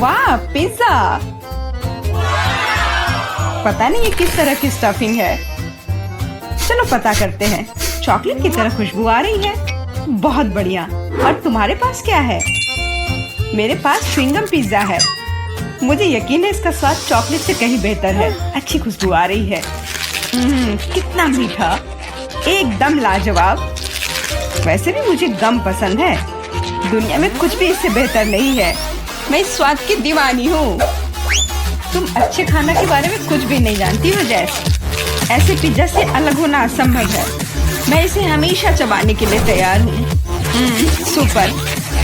वाह, पिज्जा! पता नहीं ये किस तरह की स्टफिंग है। चलो पता करते हैं। चॉकलेट की तरह खुशबू आ रही है। बहुत बढ़िया। और तुम्हारे पास क्या है? मेरे पास च्युइंगम पिज्जा है। मुझे यकीन है इसका स्वाद चॉकलेट से कहीं बेहतर है। अच्छी खुशबू आ रही है। कितना मीठा, एकदम लाजवाब। वैसे भी मुझे गम पसंद है। दुनिया में कुछ भी इससे बेहतर नहीं है। मैं इस स्वाद की दीवानी हूँ। तुम अच्छे खाना के बारे में कुछ भी नहीं जानती हो जैस। ऐसे पिज्जा से अलग होना असंभव है। मैं इसे हमेशा चबाने के लिए तैयार हूँ। सुपर।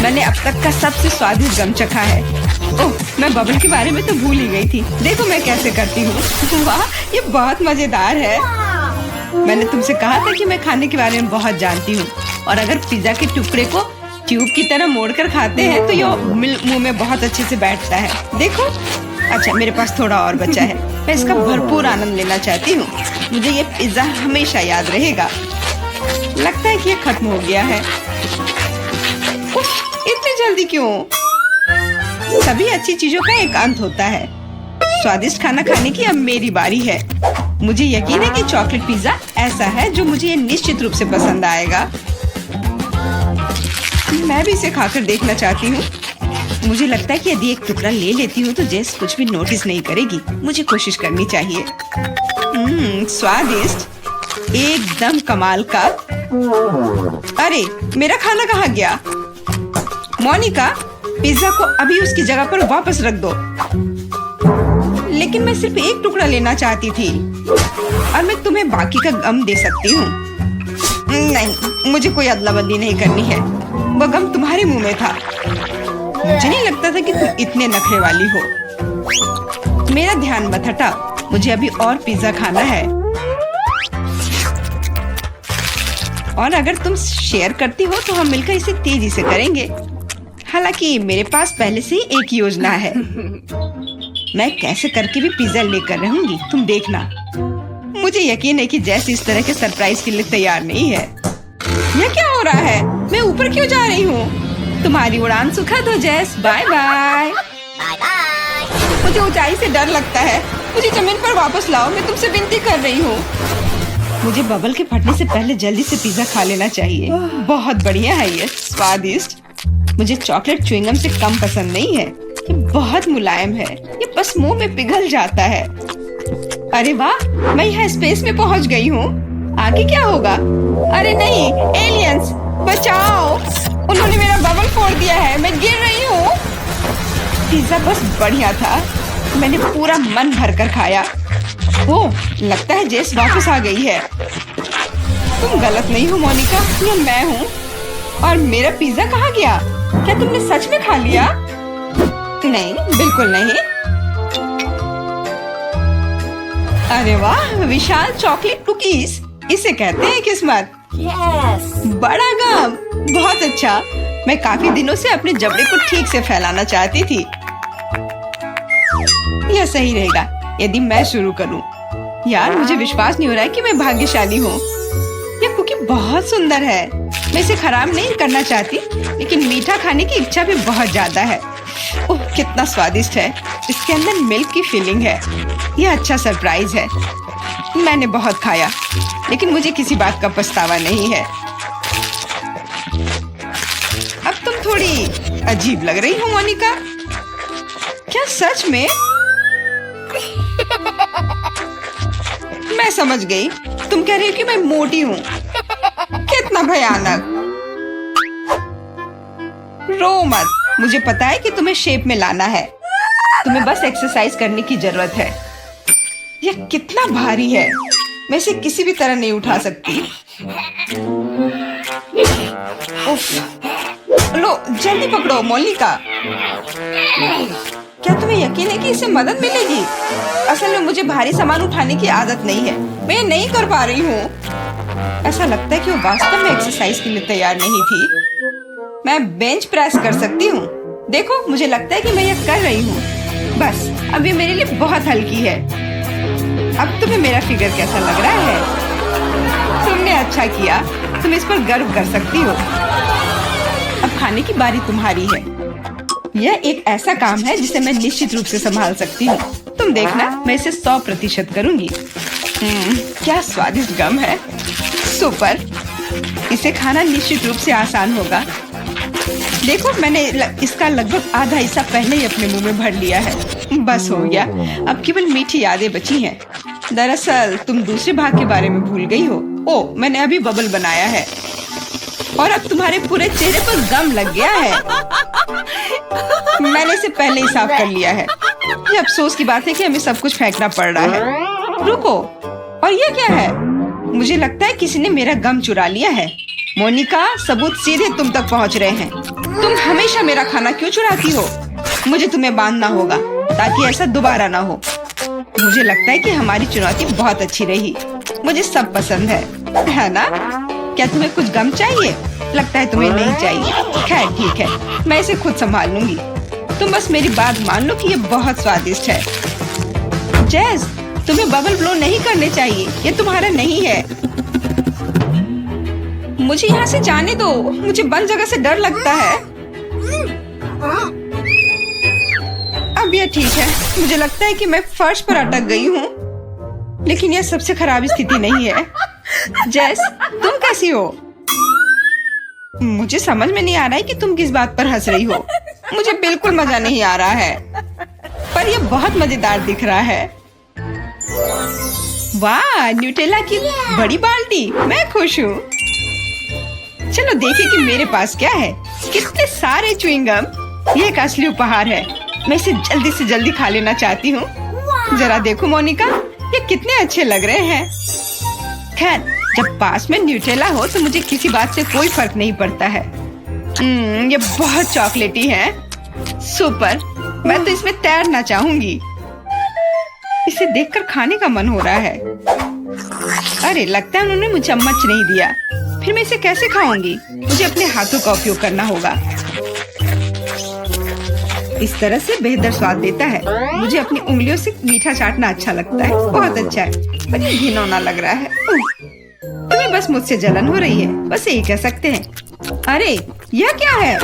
मैंने अब तक का सबसे स्वादिष्ट गम चखा है। ओह, मैं बबल के बारे में तो भूल ही गई थी। देखो मैं कैसे करती हूँ। वाह, ये बहुत मजेदार है। मैंने तुमसे कहा था कि मैं खाने के बारे में बहुत जानती हूँ। और अगर पिज्जा के टुकड़े को ट्यूब की तरह मोड़कर खाते हैं तो ये मुंह में बहुत अच्छे से बैठता है। देखो। अच्छा, मेरे पास थोड़ा और बचा है। मैं इसका भरपूर आनंद लेना चाहती हूँ। मुझे ये पिज्जा हमेशा याद रहेगा। लगता है कि ये खत्म हो गया है। उफ, इतनी जल्दी क्यों? सभी अच्छी चीजों का एक अंत होता है। स्वादिष्ट खाना खाने की अब मेरी बारी है। मुझे यकीन है कि चॉकलेट पिज्जा ऐसा है जो मुझे निश्चित रूप से पसंद आएगा। मैं भी इसे खाकर देखना चाहती हूँ। मुझे लगता है कि यदि एक टुकड़ा ले लेती हूँ तो जेस कुछ भी नोटिस नहीं करेगी। मुझे कोशिश करनी चाहिए। स्वादिष्ट, एकदम कमाल का। अरे, मेरा खाना कहाँ गया? मोनिका, पिज्जा को अभी उसकी जगह पर वापस रख दो। लेकिन मैं सिर्फ एक टुकड़ा लेना चाहती थी और मैं तुम्हें बाकी का गम दे सकती हूँ। नहीं, मुझे कोई अदला बदली नहीं करनी है। वो गम तुम्हारे मुंह में था। मुझे नहीं लगता था कि तुम इतने नखरे वाली हो। मेरा ध्यान मत हटा। मुझे अभी और पिज्जा खाना है। और अगर तुम शेयर करती हो तो हम मिलकर इसे तेजी से करेंगे। हालांकि मेरे पास पहले से ही एक योजना है। मैं कैसे करके भी पिज्जा लेकर रहूंगी, तुम देखना। मुझे यकीन है कि जैस इस तरह के सरप्राइज के लिए तैयार नहीं है। यह क्या हो रहा है? मैं ऊपर क्यों जा रही हूँ? तुम्हारी उड़ान सुखद हो जैस। Bye bye. मुझे ऊंचाई से डर लगता है। मुझे जमीन पर वापस लाओ, मैं तुमसे विनती कर रही हूँ। मुझे बबल के फटने से पहले जल्दी से पिज्जा खा लेना चाहिए। बहुत बढ़िया है ये, स्वादिष्ट। मुझे चॉकलेट च्युइंगम से कम पसंद नहीं है। ये बहुत मुलायम है। ये बस मुंह में पिघल जाता है। अरे वाह, मैं यहाँ स्पेस में पहुँच गई हूँ। आगे क्या होगा? अरे नहीं, एलियंस बचाओ! उन्होंने मेरा बबल फोड़ दिया है। मैं गिर रही हूँ। पिज्जा बस बढ़िया था। मैंने पूरा मन भर कर खाया। ओह, लगता है जेस वापस आ गई है। तुम गलत नहीं हो मोनिका, ये मैं हूँ। और मेरा पिज्जा कहाँ गया? क्या तुमने सच में खा लिया? नहीं, बिल्कुल नहीं। अरे वाह, विशाल चॉकलेट कुकीज। इसे कहते हैं किस्मत। बड़ा गम, बहुत अच्छा। मैं काफी दिनों से अपने जबड़े को ठीक से फैलाना चाहती थी। यह सही रहेगा यदि मैं शुरू करूं। यार, मुझे विश्वास नहीं हो रहा है कि मैं भाग्यशाली हूँ। यह कुकी बहुत सुंदर है। मैं इसे खराब नहीं करना चाहती, लेकिन मीठा खाने की इच्छा भी बहुत ज्यादा है। ओह, कितना स्वादिष्ट है। इसके अंदर मिल्क की फीलिंग है। यह अच्छा सरप्राइज है। मैंने बहुत खाया, लेकिन मुझे किसी बात का पछतावा नहीं है। अब तुम थोड़ी अजीब लग रही हो मोनिका। क्या सच में? मैं समझ गई। तुम कह रही हो कि मैं मोटी हूँ। कितना भयानक। रो मत। मुझे पता है कि तुम्हें शेप में लाना है। तुम्हें बस एक्सरसाइज करने की जरूरत है। यह कितना भारी है। मैं इसे किसी भी तरह नहीं उठा सकती। उफ। लो, जल्दी पकड़ो मोनिका। क्या तुम्हें यकीन है कि इससे मदद मिलेगी? असल में मुझे भारी सामान उठाने की आदत नहीं है। मैं नहीं कर पा रही हूँ। ऐसा लगता है कि वो वास्तव में एक्सरसाइज के लिए तैयार नहीं थी। मैं बेंच प्रेस कर सकती हूँ। देखो, मुझे लगता है कि मैं यह कर रही हूँ। बस, अब ये मेरे लिए बहुत हल्की है। अब तुम्हें मेरा फिगर कैसा लग रहा है? तुमने अच्छा किया। तुम इस पर गर्व कर सकती हो। अब खाने की बारी तुम्हारी है। यह एक ऐसा काम है जिसे मैं निश्चित रूप से संभाल सकती हूँ। तुम देखना, मैं इसे 100% करूँगी। क्या स्वादिष्ट गम है, सुपर। इसे खाना निश्चित रूप से आसान होगा। देखो, मैंने इसका लगभग आधा हिस्सा पहले ही अपने मुंह में भर लिया है। बस हो गया, अब केवल मीठी यादें बची हैं। दरअसल तुम दूसरे भाग के बारे में भूल गई हो। ओह, मैंने अभी बबल बनाया है और अब तुम्हारे पूरे चेहरे पर गम लग गया है। मैंने इसे पहले ही साफ कर लिया है। ये अफसोस की बात है कि हमें सब कुछ फेंकना पड़ रहा है। रुको, और ये क्या है? मुझे लगता है किसी ने मेरा गम चुरा लिया है। मोनिका, सबूत सीधे तुम तक पहुंच रहे हैं। तुम हमेशा मेरा खाना क्यों चुराती हो? मुझे तुम्हें बांधना होगा ताकि ऐसा दोबारा ना हो। मुझे लगता है कि हमारी चुनौती बहुत अच्छी रही। मुझे सब पसंद है ना? क्या तुम्हें कुछ गम चाहिए? लगता है तुम्हें नहीं चाहिए। खैर ठीक है, मैं इसे खुद संभाल लूंगी। तुम बस मेरी बात मान लो कि ये बहुत स्वादिष्ट है। जैस, तुम्हें बबल ब्लो नहीं करने चाहिए, ये तुम्हारा नहीं है। मुझे यहाँ से जाने दो, मुझे बंद जगह से डर लगता है। अब यह ठीक है। मुझे लगता है कि मैं फर्श पर अटक गई हूँ, लेकिन यह सबसे खराब स्थिति नहीं है। जैस, तुम कैसी हो? मुझे समझ में नहीं आ रहा है कि तुम किस बात पर हंस रही हो। मुझे बिल्कुल मजा नहीं आ रहा है, पर यह बहुत मजेदार दिख रहा है। वाह, न्यूटेला की बड़ी बाल्टी, मैं खुश हूँ। चलो देखें कि मेरे पास क्या है। कितने सारे च्युइंगम। ये एक असली उपहार है। मैं इसे जल्दी से जल्दी खा लेना चाहती हूँ। जरा देखो मोनिका, ये कितने अच्छे लग रहे हैं। खैर, जब पास में न्यूटेला हो तो मुझे किसी बात से कोई फर्क नहीं पड़ता है। ये बहुत चॉकलेटी है। सुपर, मैं तो इसमें तैरना चाहूंगी। इसे देखकर खाने का मन हो रहा है। अरे, लगता है उन्होंने मुझे चम्मच नहीं दिया। फिर मैं इसे कैसे खाऊंगी? मुझे अपने हाथों का उपयोग करना होगा। इस तरह से बेहतर स्वाद देता है। मुझे अपनी उंगलियों से मीठा चाटना अच्छा लगता है। बहुत अच्छा है, पर ये घिनौना लग रहा है। तुम्हें बस मुझसे जलन हो रही है, बस यही कह सकते हैं। अरे, यह क्या है?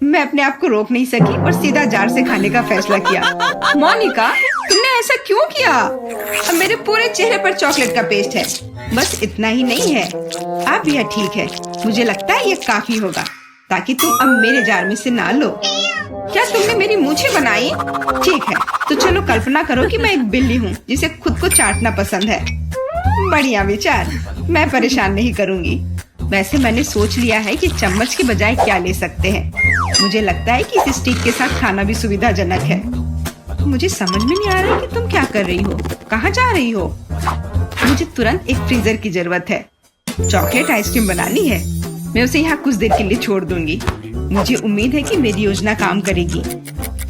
मैं अपने आप को रोक नहीं सकी और सीधा जार से खाने का फैसला किया। मोनिका, तुमने ऐसा क्यों किया? अब मेरे पूरे चेहरे पर चॉकलेट का पेस्ट है। बस इतना ही नहीं है, अब यह ठीक है। मुझे लगता है यह काफी होगा ताकि तुम अब मेरे जार में से ना लो। क्या तुमने मेरी मूछें बनाई? ठीक है, तो चलो कल्पना करो कि मैं एक बिल्ली हूँ जिसे खुद को चाटना पसंद है। बढ़िया विचार, मैं परेशान नहीं करूँगी। वैसे मैंने सोच लिया है कि चम्मच के बजाय क्या ले सकते हैं। मुझे लगता है कि इस स्टिक के साथ खाना भी सुविधाजनक है। मुझे समझ में नहीं आ रहा कि तुम क्या कर रही हो, कहाँ जा रही हो? मुझे तुरंत एक फ्रीजर की जरूरत है। चॉकलेट आइसक्रीम बनानी है। मैं उसे यहाँ कुछ देर के लिए छोड़ दूंगी। मुझे उम्मीद है कि मेरी योजना काम करेगी।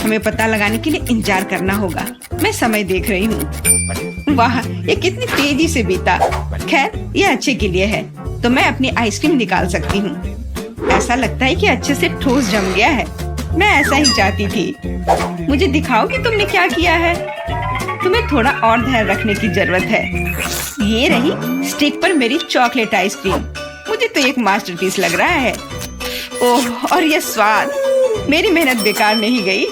हमें पता लगाने के लिए इंतजार करना होगा। मैं समय देख रही हूँ। वाह, ये कितनी तेजी से बीता। खैर, ये अच्छे के लिए है, तो मैं अपनी आइसक्रीम निकाल सकती हूँ। ऐसा लगता है कि अच्छे से ठोस जम गया है। मैं ऐसा ही चाहती थी। मुझे दिखाओ कि तुमने क्या किया है। तुम्हें थोड़ा और ध्यान रखने की जरूरत है। ये रही स्टिक पर मेरी चॉकलेट आइसक्रीम। मुझे तो एक मास्टरपीस लग रहा है। ओह, और ये स्वाद। मेरी मेहनत बेकार नहीं गई।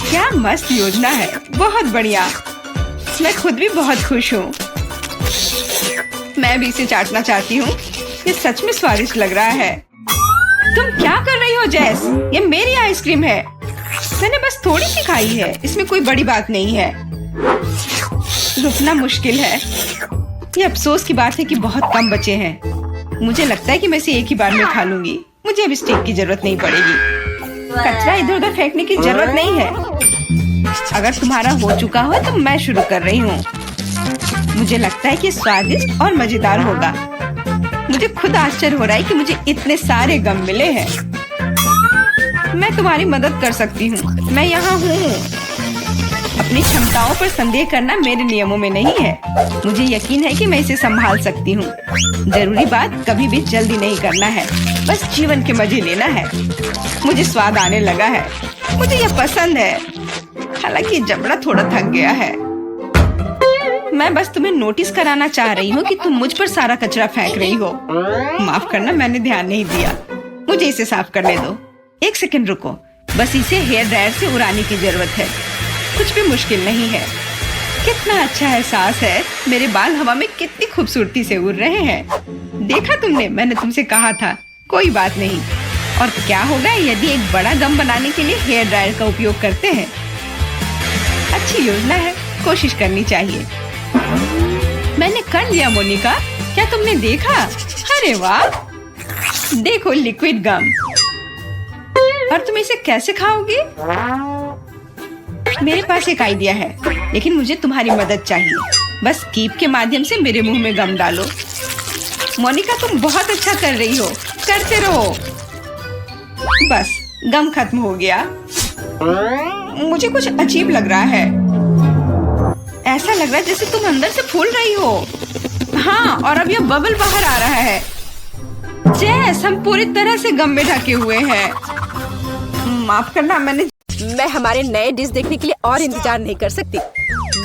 क्या मस्त योजना है, बहुत बढ़िया। मैं खुद भी बहुत खुश हूँ। मैं भी इसे चाटना चाहती हूँ। ये सच में स्वादिष्ट लग रहा है। तुम क्या कर रही हो जैस? ये मेरी आइसक्रीम है। मैंने बस थोड़ी सी खाई है, इसमें कोई बड़ी बात नहीं है। रुकना मुश्किल है। ये अफसोस की बात है कि बहुत कम बचे हैं। मुझे लगता है कि मैं इसे एक ही बार में खा लूंगी। मुझे अब स्टिक की जरूरत नहीं पड़ेगी। कचरा इधर उधर फेंकने की जरूरत नहीं है। अगर तुम्हारा हो चुका हो तो मैं शुरू कर रही हूँ। मुझे लगता है कि स्वादिष्ट और मजेदार होगा। मुझे खुद आश्चर्य हो रहा है कि मुझे इतने सारे गम मिले हैं। मैं तुम्हारी मदद कर सकती हूँ। मैं यहाँ हूँ। अपनी क्षमताओं पर संदेह करना मेरे नियमों में नहीं है। मुझे यकीन है कि मैं इसे संभाल सकती हूँ। जरूरी बात कभी भी जल्दी नहीं करना है, बस जीवन के मजे लेना है। मुझे स्वाद आने लगा है। मुझे यह पसंद है, हालांकि जबड़ा थोड़ा थक गया है। मैं बस तुम्हें नोटिस कराना चाह रही हूँ कि तुम मुझ पर सारा कचरा फेंक रही हो। माफ करना, मैंने ध्यान नहीं दिया। मुझे इसे साफ करने दो। एक सेकंड रुको। बस इसे हेयर ड्रायर से उड़ाने की जरूरत है। कुछ भी मुश्किल नहीं है। कितना अच्छा एहसास है। मेरे बाल हवा में कितनी खूबसूरती से उड़ रहे हैं। देखा तुमने, मैंने तुमसे कहा था। कोई बात नहीं। और क्या होगा यदि एक बड़ा गम बनाने के लिए हेयर ड्रायर का उपयोग करते हैं? अच्छी योजना है, कोशिश करनी चाहिए। मैंने कर लिया मोनिका। क्या तुमने देखा? अरे वाह, देखो लिक्विड गम। और तुम इसे कैसे खाओगी? मेरे पास एक आइडिया है, लेकिन मुझे तुम्हारी मदद चाहिए। बस कीप के माध्यम से मेरे मुंह में गम डालो। मोनिका तुम बहुत अच्छा कर रही हो, करते रहो। बस गम खत्म हो गया। मुझे कुछ अजीब लग रहा है। ऐसा लग रहा है जैसे तुम अंदर से फूल रही हो। हाँ, और अब यह बबल बाहर आ रहा है। जैस हम पूरी तरह से गम में ढके हुए हैं। माफ करना, मैं हमारे नए डिश देखने के लिए और इंतजार नहीं कर सकती।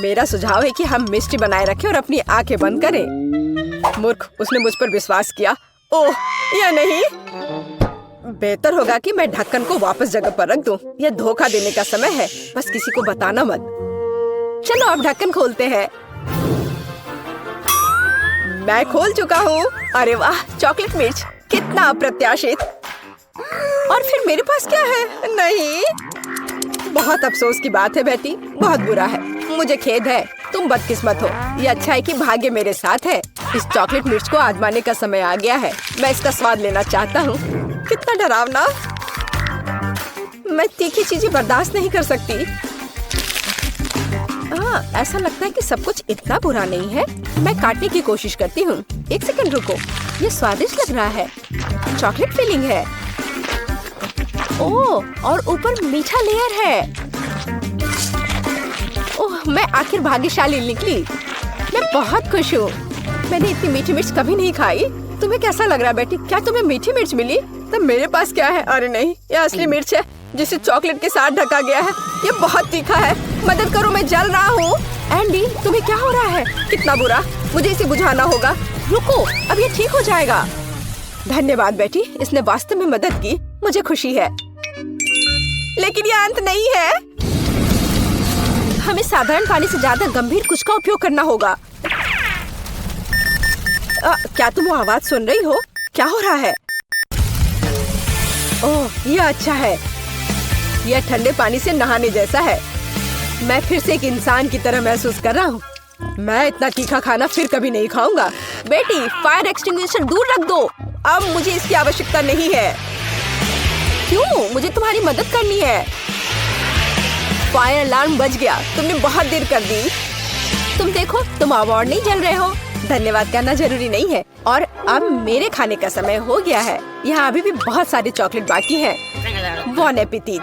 मेरा सुझाव है कि हम मिष्टी बनाए रखें और अपनी आंखें बंद करें। मूर्ख, उसने मुझ पर विश्वास किया। ओह, या नहीं। बेहतर होगा कि मैं ढक्कन को वापस जगह पर रख दूं। यह धोखा देने का समय है। बस किसी को बताना मत। चलो अब ढक्कन खोलते हैं। मैं खोल चुका हूँ। अरे वाह, चॉकलेट मिर्च, कितना अप्रत्याशित। और फिर मेरे पास क्या है? नहीं, बहुत अफसोस की बात है बेटी, बहुत बुरा है। मुझे खेद है, तुम बदकिस्मत हो। ये अच्छा है कि भाग्य मेरे साथ है। इस चॉकलेट मिर्च को आजमाने का समय आ गया है। मैं इसका स्वाद लेना चाहता हूँ। कितना डरावना। मैं तीखी चीजें बर्दाश्त नहीं कर सकती। ऐसा लगता है कि सब कुछ इतना बुरा नहीं है। मैं काटने की कोशिश करती हूँ। एक सेकंड रुको, ये स्वादिष्ट लग रहा है। चॉकलेट फिलिंग है। ओह, और ऊपर मीठा लेयर है। ओह, मैं आखिर भाग्यशाली निकली। मैं बहुत खुश हूँ। मैंने इतनी मीठी मिर्च कभी नहीं खाई। तुम्हें कैसा लग रहा है बेटी? क्या तुम्हें मीठी मिर्च मिली? तब मेरे पास क्या है? अरे नहीं, ये असली मिर्च है जिसे चॉकलेट के साथ ढका गया है। ये बहुत तीखा है। मदद करो, मैं जल रहा हूँ। एंडी, तुम्हें क्या हो रहा है? कितना बुरा। मुझे इसे बुझाना होगा। रुको, अब ये ठीक हो जाएगा। धन्यवाद बेटी, इसने वास्तव में मदद की। मुझे खुशी है। लेकिन ये अंत नहीं है। हमें साधारण पानी से ज्यादा गंभीर कुछ का उपयोग करना होगा। क्या तुम वो आवाज सुन रही हो? क्या हो रहा है? ओह, यह अच्छा है। यह ठंडे पानी से नहाने जैसा है। मैं फिर से एक इंसान की तरह महसूस कर रहा हूँ। मैं इतना तीखा खाना फिर कभी नहीं खाऊंगा। बेटी, फायर एक्सटिंग्विशर दूर रख दो। अब मुझे इसकी आवश्यकता नहीं है। क्यों? मुझे तुम्हारी मदद करनी है। फायर अलार्म बज गया। तुमने बहुत देर कर दी। तुम देखो, तुम अब और नहीं जल रहे हो। धन्यवाद कहना जरूरी नहीं है। और अब मेरे खाने का समय हो गया है। यहाँ अभी भी बहुत सारे चॉकलेट बाकी हैं। बॉन एपेटिट।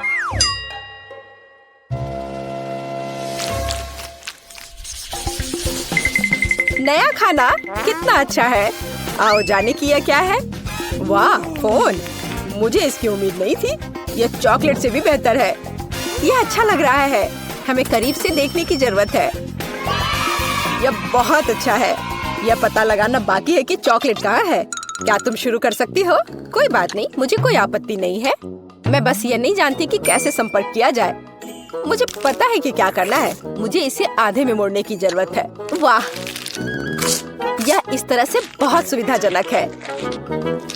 नया खाना कितना अच्छा है। आओ जाने की यह क्या है? वाह, फोन। मुझे इसकी उम्मीद नहीं थी। यह चॉकलेट से भी बेहतर है। यह अच्छा लग रहा है। हमें करीब से देखने की जरूरत है। यह बहुत अच्छा है। यह पता लगाना बाकी है कि चॉकलेट कहाँ है। क्या तुम शुरू कर सकती हो? कोई बात नहीं, मुझे कोई आपत्ति नहीं है। मैं बस ये नहीं जानती कि कैसे संपर्क किया जाए। मुझे पता है कि क्या करना है। मुझे इसे आधे में मोड़ने की जरूरत है। वाह, यह इस तरह से बहुत सुविधाजनक है।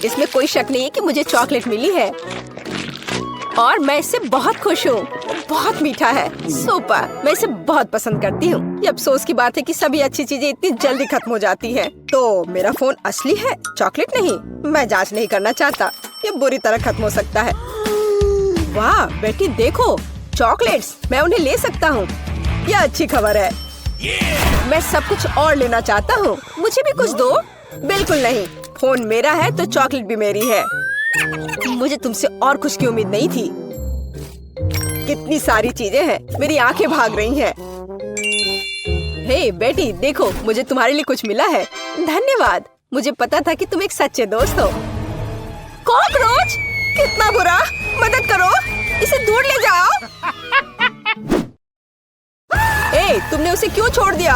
इसमें कोई शक नहीं है कि मुझे चॉकलेट मिली है और मैं इससे बहुत खुश हूँ। बहुत मीठा है। सुपर, मैं इसे बहुत पसंद करती हूँ। ये अफसोस की बात है कि सभी अच्छी चीजें इतनी जल्दी खत्म हो जाती हैं। तो मेरा फोन असली है, चॉकलेट नहीं। मैं जांच नहीं करना चाहता। ये बुरी तरह खत्म हो सकता है। वाह बेटी, देखो चॉकलेट्स। मैं उन्हें ले सकता हूँ। यह अच्छी खबर है। मैं सब कुछ और लेना चाहता हूँ। मुझे भी कुछ दो। बिल्कुल नहीं, फोन मेरा है तो चॉकलेट भी मेरी है। मुझे तुमसे और कुछ की उम्मीद नहीं थी। कितनी सारी चीजें हैं। मेरी आंखें भाग रही हैं। हे बेटी, देखो मुझे तुम्हारे लिए कुछ मिला है। धन्यवाद। मुझे पता था कि तुम एक सच्चे दोस्त हो। कॉकरोच, कितना बुरा। मदद करो, इसे दूर ले जाओ। ए, तुमने उसे क्यों छोड़ दिया?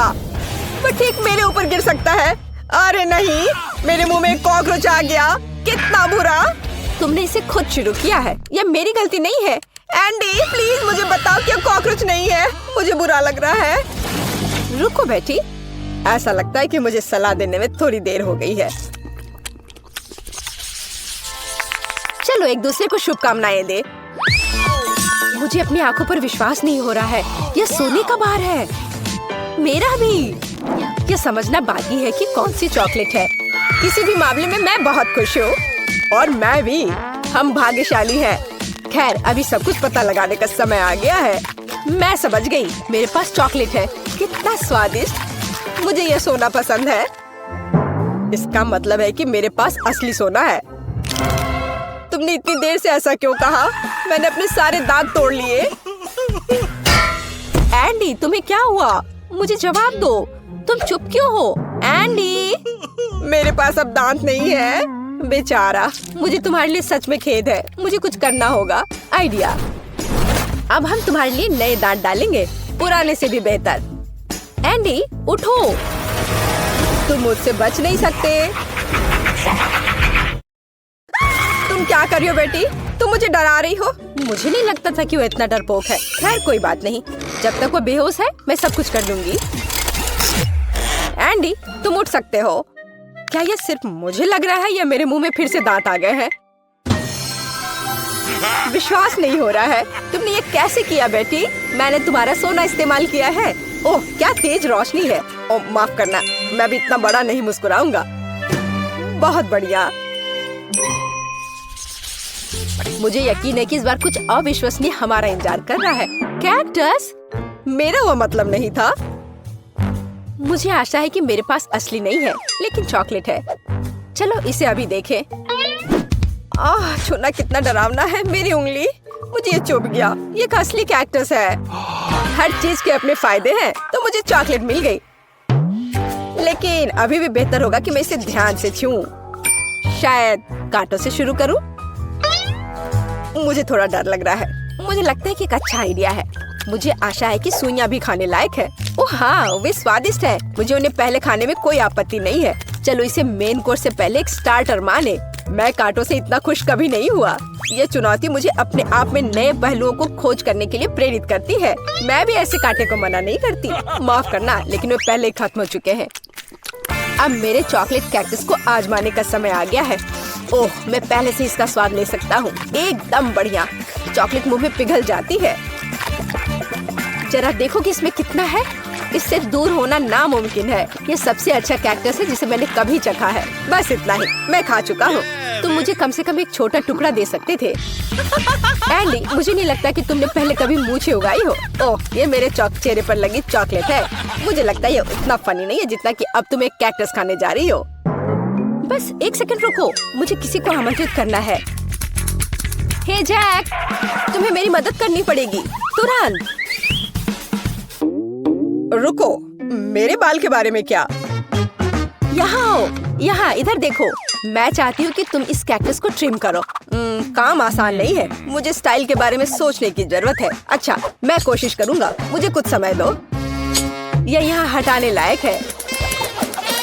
वो ठीक मेरे ऊपर गिर सकता है। अरे नहीं, मेरे मुंह में एक कॉकरोच आ गया। कितना बुरा। तुमने इसे खुद शुरू किया है। यह मेरी गलती नहीं है। एंडी प्लीज मुझे बताओ कि कॉकरोच नहीं है, मुझे बुरा लग रहा है। रुको बेटी, ऐसा लगता है कि मुझे सलाह देने में थोड़ी देर हो गई है। चलो एक दूसरे को शुभकामनाएं दे। मुझे अपनी आंखों पर विश्वास नहीं हो रहा है, यह सोने का बार है। मेरा भी। यह समझना बाकी है कि कौन सी चॉकलेट है। किसी भी मामले में मैं बहुत खुश हूँ और मैं भी। हम भाग्यशाली हैं। खैर अभी सब कुछ पता लगाने का समय आ गया है। मैं समझ गई, मेरे पास चॉकलेट है। कितना स्वादिष्ट। मुझे यह सोना पसंद है। इसका मतलब है कि मेरे पास असली सोना है। तुमने इतनी देर से ऐसा क्यों कहा? मैंने अपने सारे दांत तोड़ लिए। एंडी तुम्हें क्या हुआ? मुझे जवाब दो, तुम चुप क्यों हो? एंडी मेरे पास अब दांत नहीं है। बेचारा, मुझे तुम्हारे लिए सच में खेद है। मुझे कुछ करना होगा। आइडिया, अब हम तुम्हारे लिए नए दांत डालेंगे, पुराने से भी बेहतर। एंडी उठो, तुम मुझसे बच नहीं सकते। तुम क्या कर रही हो बेटी? तुम मुझे डरा रही हो। मुझे नहीं लगता था कि वो इतना डरपोक है। खैर कोई बात नहीं, जब तक वो बेहोश है मैं सब कुछ कर दूंगी। एंडी तुम उठ सकते हो। क्या यह सिर्फ मुझे लग रहा है या मेरे मुंह में फिर से दांत आ गए हैं? विश्वास नहीं हो रहा है। तुमने ये कैसे किया बेटी? मैंने तुम्हारा सोना इस्तेमाल किया है। ओह क्या तेज रोशनी है। ओह माफ करना, मैं भी इतना बड़ा नहीं मुस्कुराऊंगा। बहुत बढ़िया। मुझे यकीन है कि इस बार कुछ अविश्वसनीय हमारा इंतजार कर रहा है। कैक्टस? मेरा वो मतलब नहीं था। मुझे आशा है कि मेरे पास असली नहीं है, लेकिन चॉकलेट है। चलो इसे अभी देखें। छूना कितना डरावना है। मेरी उंगली, मुझे ये चुभ गया। ये एक असली कैक्टस है। हर चीज के अपने फायदे हैं, तो मुझे चॉकलेट मिल गई। लेकिन अभी भी बेहतर होगा कि मैं इसे ध्यान से छूऊं। शायद कांटों से शुरू करूं। मुझे थोड़ा डर लग रहा है। मुझे लगता है कि एक अच्छा आइडिया है। मुझे आशा है कि सुइयां भी खाने लायक है। ओह हाँ, वे स्वादिष्ट है। मुझे उन्हें पहले खाने में कोई आपत्ति नहीं है। चलो इसे मेन कोर्स से पहले एक स्टार्टर माने। मैं कांटों से इतना खुश कभी नहीं हुआ। ये चुनौती मुझे अपने आप में नए पहलुओं को खोज करने के लिए प्रेरित करती है। मैं भी ऐसे कांटे को मना नहीं करती। माफ करना, लेकिन वे पहले ही खत्म हो चुके हैं। अब मेरे चॉकलेट कैक्टस को आजमाने का समय आ गया है। ओह मैं पहले से इसका स्वाद ले सकता हूँ। एकदम बढ़िया। चॉकलेट मुंह में पिघल जाती है। जरा देखो कि इसमें कितना है। इससे दूर होना नामुमकिन है। ये सबसे अच्छा कैक्टस है जिसे मैंने कभी चखा है। बस इतना ही, मैं खा चुका हूँ। तुम मुझे कम से कम एक छोटा टुकड़ा दे सकते थे। एंडी मुझे नहीं लगता कि तुमने पहले कभी मूछें उगाई हो। ओह ये मेरे चेहरे पर लगी चॉकलेट है। मुझे लगता है ये उतना फनी नहीं है जितना कि अब तुम एक कैक्टस खाने जा रही हो। बस एक सेकंड रुको, मुझे किसी को आमंत्रित करना है। हे जैक, तुम्हें मेरी मदद करनी पड़ेगी तुरंत। रुको, मेरे बाल के बारे में क्या? यहाँ आओ, यहाँ इधर देखो। मैं चाहती हूँ कि तुम इस कैक्टस को ट्रिम करो। काम आसान नहीं है। मुझे स्टाइल के बारे में सोचने की जरूरत है। अच्छा मैं कोशिश करूँगा, मुझे कुछ समय दो। यह यहाँ हटाने लायक है।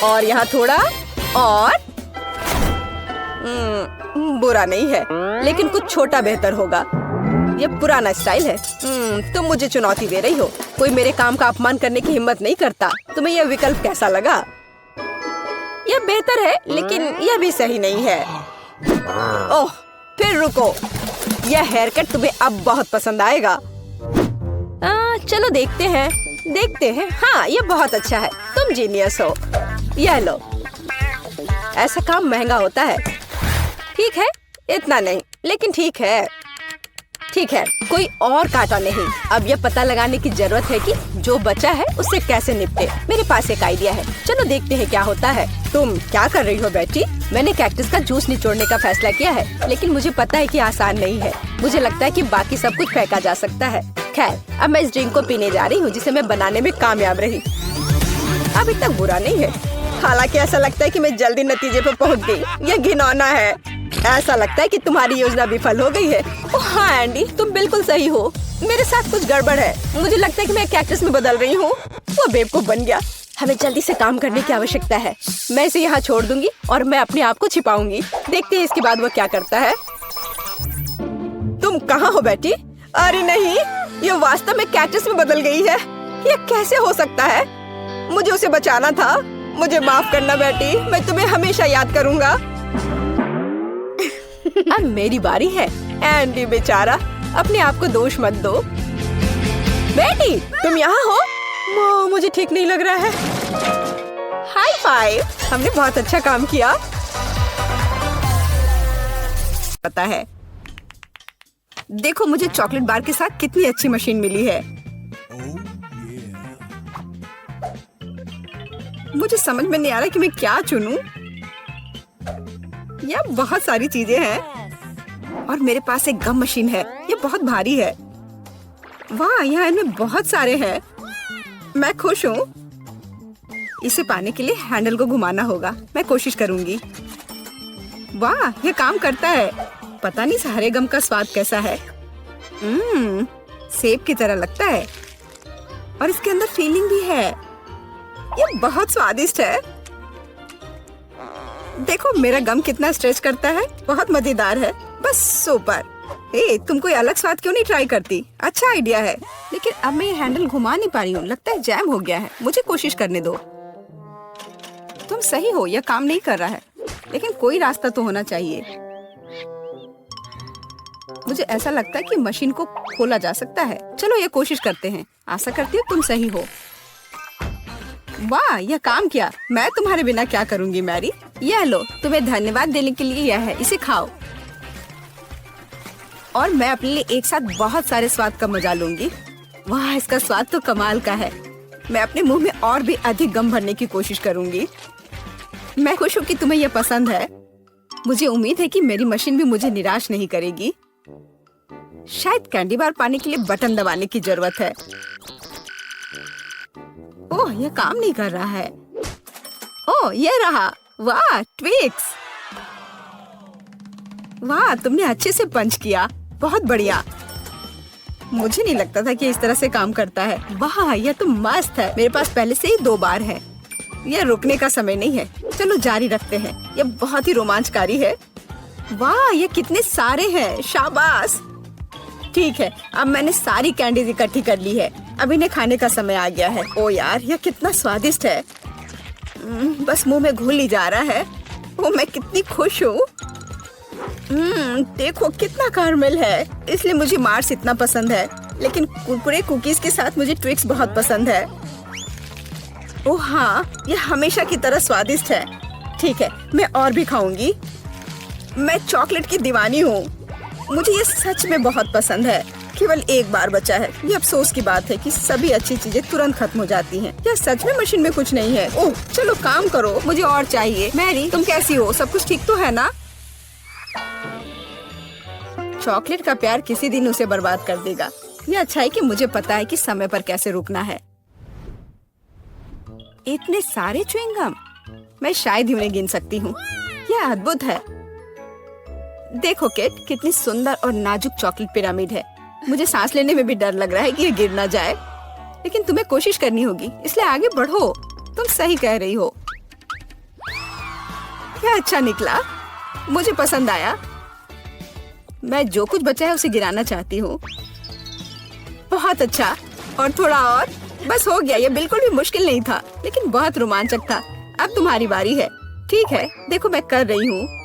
और यहाँ थोड़ा और। बुरा नहीं है, लेकिन कुछ छोटा बेहतर होगा। ये पुराना स्टाइल है। तुम मुझे चुनौती दे रही हो। कोई मेरे काम का अपमान करने की हिम्मत नहीं करता। तुम्हें यह विकल्प कैसा लगा? यह बेहतर है, लेकिन यह भी सही नहीं है। ओह फिर रुको, यह हेयर कट तुम्हें अब बहुत पसंद आएगा। चलो देखते हैं। हाँ ये बहुत अच्छा है। तुम जीनियस हो। यह लो। ऐसा काम महंगा होता है। ठीक है, इतना नहीं, लेकिन ठीक है, कोई और कांटा नहीं। अब यह पता लगाने की जरूरत है कि जो बचा है उससे कैसे निपटे। मेरे पास एक आइडिया है। चलो देखते हैं क्या होता है। तुम क्या कर रही हो बेटी? मैंने कैक्टस का जूस निचोड़ने का फैसला किया है, लेकिन मुझे पता है कि आसान नहीं है। मुझे लगता है कि बाकी सब कुछ फेंका जा सकता है। खैर अब मैं इस ड्रिंक को पीने जा रही हूँ, जिसे मैं बनाने में कामयाब रही। अभी तक बुरा नहीं है। हालांकि ऐसा लगता है कि मैं जल्दी नतीजे पर पहुँच गई। यह घिनौना है। ऐसा लगता है कि तुम्हारी योजना विफल हो गई है। ओह हाँ एंडी, तुम बिल्कुल सही हो। मेरे साथ कुछ गड़बड़ है। मुझे लगता है कि मैं कैक्टस में बदल रही हूँ। वो बेवकूफ बन गया। हमें जल्दी से काम करने की आवश्यकता है। मैं इसे यहाँ छोड़ दूंगी और मैं अपने आप को छिपाऊंगी। देखते हैं इसके बाद वो क्या करता है। तुम कहाँ हो बेटी? अरे नहीं, ये वास्तव में कैक्टस में बदल गई है। ये कैसे हो सकता है? मुझे उसे बचाना था। मुझे माफ करना बेटी, मैं तुम्हें हमेशा याद करूंगा। अब मेरी बारी है। एंडी बेचारा, अपने आप को दोष मत दो। बेटी, तुम यहाँ हो? मुझे ठीक नहीं लग रहा है। हाई फाइव, हमने बहुत अच्छा काम किया। पता है, देखो मुझे चॉकलेट बार के साथ कितनी अच्छी मशीन मिली है। मुझे समझ में नहीं आ रहा कि मैं क्या चुनूं। यह बहुत सारी चीजें हैं और मेरे पास एक गम मशीन है। ये बहुत भारी है। वाह, यहाँ इनमें बहुत सारे हैं। मैं खुश हूँ। इसे पाने के लिए हैंडल को घुमाना होगा। मैं कोशिश करूंगी। वाह, ये काम करता है। पता नहीं हरे गम का स्वाद कैसा है। सेब की तरह लगता है और इसके अंदर फीलिंग भी है। ये बहुत स्वादिष्ट है। देखो मेरा गम कितना स्ट्रेच करता है। बहुत मजेदार है। बस सुपर। तुम कोई अलग स्वाद क्यों नहीं ट्राई करती? अच्छा आइडिया है, लेकिन अब मैं ये हैंडल घुमा नहीं पा रही हूँ। लगता है जैम हो गया है। मुझे कोशिश करने दो। तुम सही हो, यह काम नहीं कर रहा है, लेकिन कोई रास्ता तो होना चाहिए। मुझे ऐसा लगता है कि मशीन को खोला जा सकता है। चलो ये कोशिश करते हैं। आशा करती हूँ तुम सही हो। वाह, यह काम किया। मैं तुम्हारे बिना क्या करूँगी मैरी। यह लो, तुम्हें धन्यवाद देने के लिए यह है। इसे खाओ और मैं अपने लिए एक साथ बहुत सारे स्वाद का मजा लूंगी। वाह, इसका स्वाद तो कमाल का है। मैं अपने मुंह में और भी अधिक गम भरने की कोशिश करूंगी। मैं खुश हूँ कि तुम्हें यह पसंद है। मुझे उम्मीद है कि मेरी मशीन भी मुझे निराश नहीं करेगी। शायद कैंडी बार पाने के लिए बटन दबाने की जरूरत है। ओह, यह काम नहीं कर रहा है। ओह, यह रहा। वाह, ट्विक्स। वाह, तुमने अच्छे से पंच किया। बहुत बढ़िया। मुझे नहीं लगता था कि इस तरह से काम करता है। वाह, यह तो मस्त है। मेरे पास पहले से ही 2 बार है। यह रुकने का समय नहीं है। चलो जारी रखते हैं। यह बहुत ही रोमांचकारी है। वाह, ये कितने सारे हैं। शाबाश। ठीक है, अब मैंने सारी कैंडीज इकट्ठी कर ली है। अब इन्हें खाने का समय आ गया है। ओ यार, यह कितना स्वादिष्ट है। बस मुंह में घुल ही जा रहा है। ओ, मैं कितनी खुश हूँ। देखो कितना कैरमल है। इसलिए मुझे मार्स इतना पसंद है, लेकिन कुरकुरे कुकीज के साथ मुझे ट्विक्स बहुत पसंद है। ओह हाँ, यह हमेशा की तरह स्वादिष्ट है। ठीक है, मैं और भी खाऊंगी। मैं चॉकलेट की दीवानी हूँ। मुझे ये सच में बहुत पसंद है। केवल एक बार बचा है। ये अफसोस की बात है कि सभी अच्छी चीजें तुरंत खत्म हो जाती हैं। क्या सच में मशीन में कुछ नहीं है? ओह, चलो काम करो, मुझे और चाहिए। मैरी, तुम कैसी हो? सब कुछ ठीक तो है ना? चॉकलेट का प्यार किसी दिन उसे बर्बाद कर देगा। ये अच्छा है कि मुझे पता है कि समय पर कैसे रुकना है। इतने सारे च्युइंगम, मैं शायद ही उन्हें गिन सकती हूँ। यह अद्भुत है। देखो किट, कितनी सुंदर और नाजुक चॉकलेट पिरामिड है। मुझे सांस लेने में भी डर लग रहा है कि ये गिर ना जाए, लेकिन तुम्हें कोशिश करनी होगी, इसलिए आगे बढ़ो। तुम सही कह रही हो। क्या अच्छा निकला, मुझे पसंद आया। मैं जो कुछ बचा है उसे गिराना चाहती हूँ। बहुत अच्छा, और थोड़ा और। बस हो गया। ये बिल्कुल भी मुश्किल नहीं था, लेकिन बहुत रोमांचक था। अब तुम्हारी बारी है। ठीक है, देखो मैं कर रही हूँ।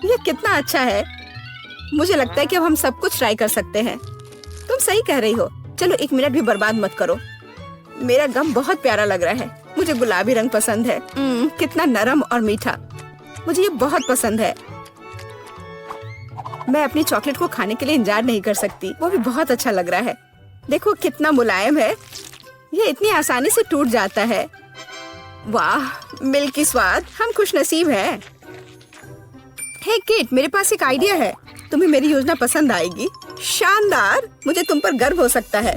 ये कितना अच्छा है। मुझे लगता है कि अब हम सब कुछ ट्राई कर सकते हैं। तुम सही कह रही हो। चलो 1 मिनट भी बर्बाद मत करो। मेरा गम बहुत प्यारा लग रहा है। मुझे गुलाबी रंग पसंद है। कितना नरम और मीठा। मुझे ये बहुत पसंद है। मैं अपनी चॉकलेट को खाने के लिए इंतजार नहीं कर सकती। वो भी बहुत अच्छा लग रहा है। देखो कितना मुलायम है। ये इतनी आसानी से टूट जाता है। वाह, मिल्की स्वाद। हम खुशनसीब हैं। हे किट, मेरे पास एक आइडिया है। तुम्हें मेरी योजना पसंद आएगी। शानदार, मुझे तुम पर गर्व हो सकता है।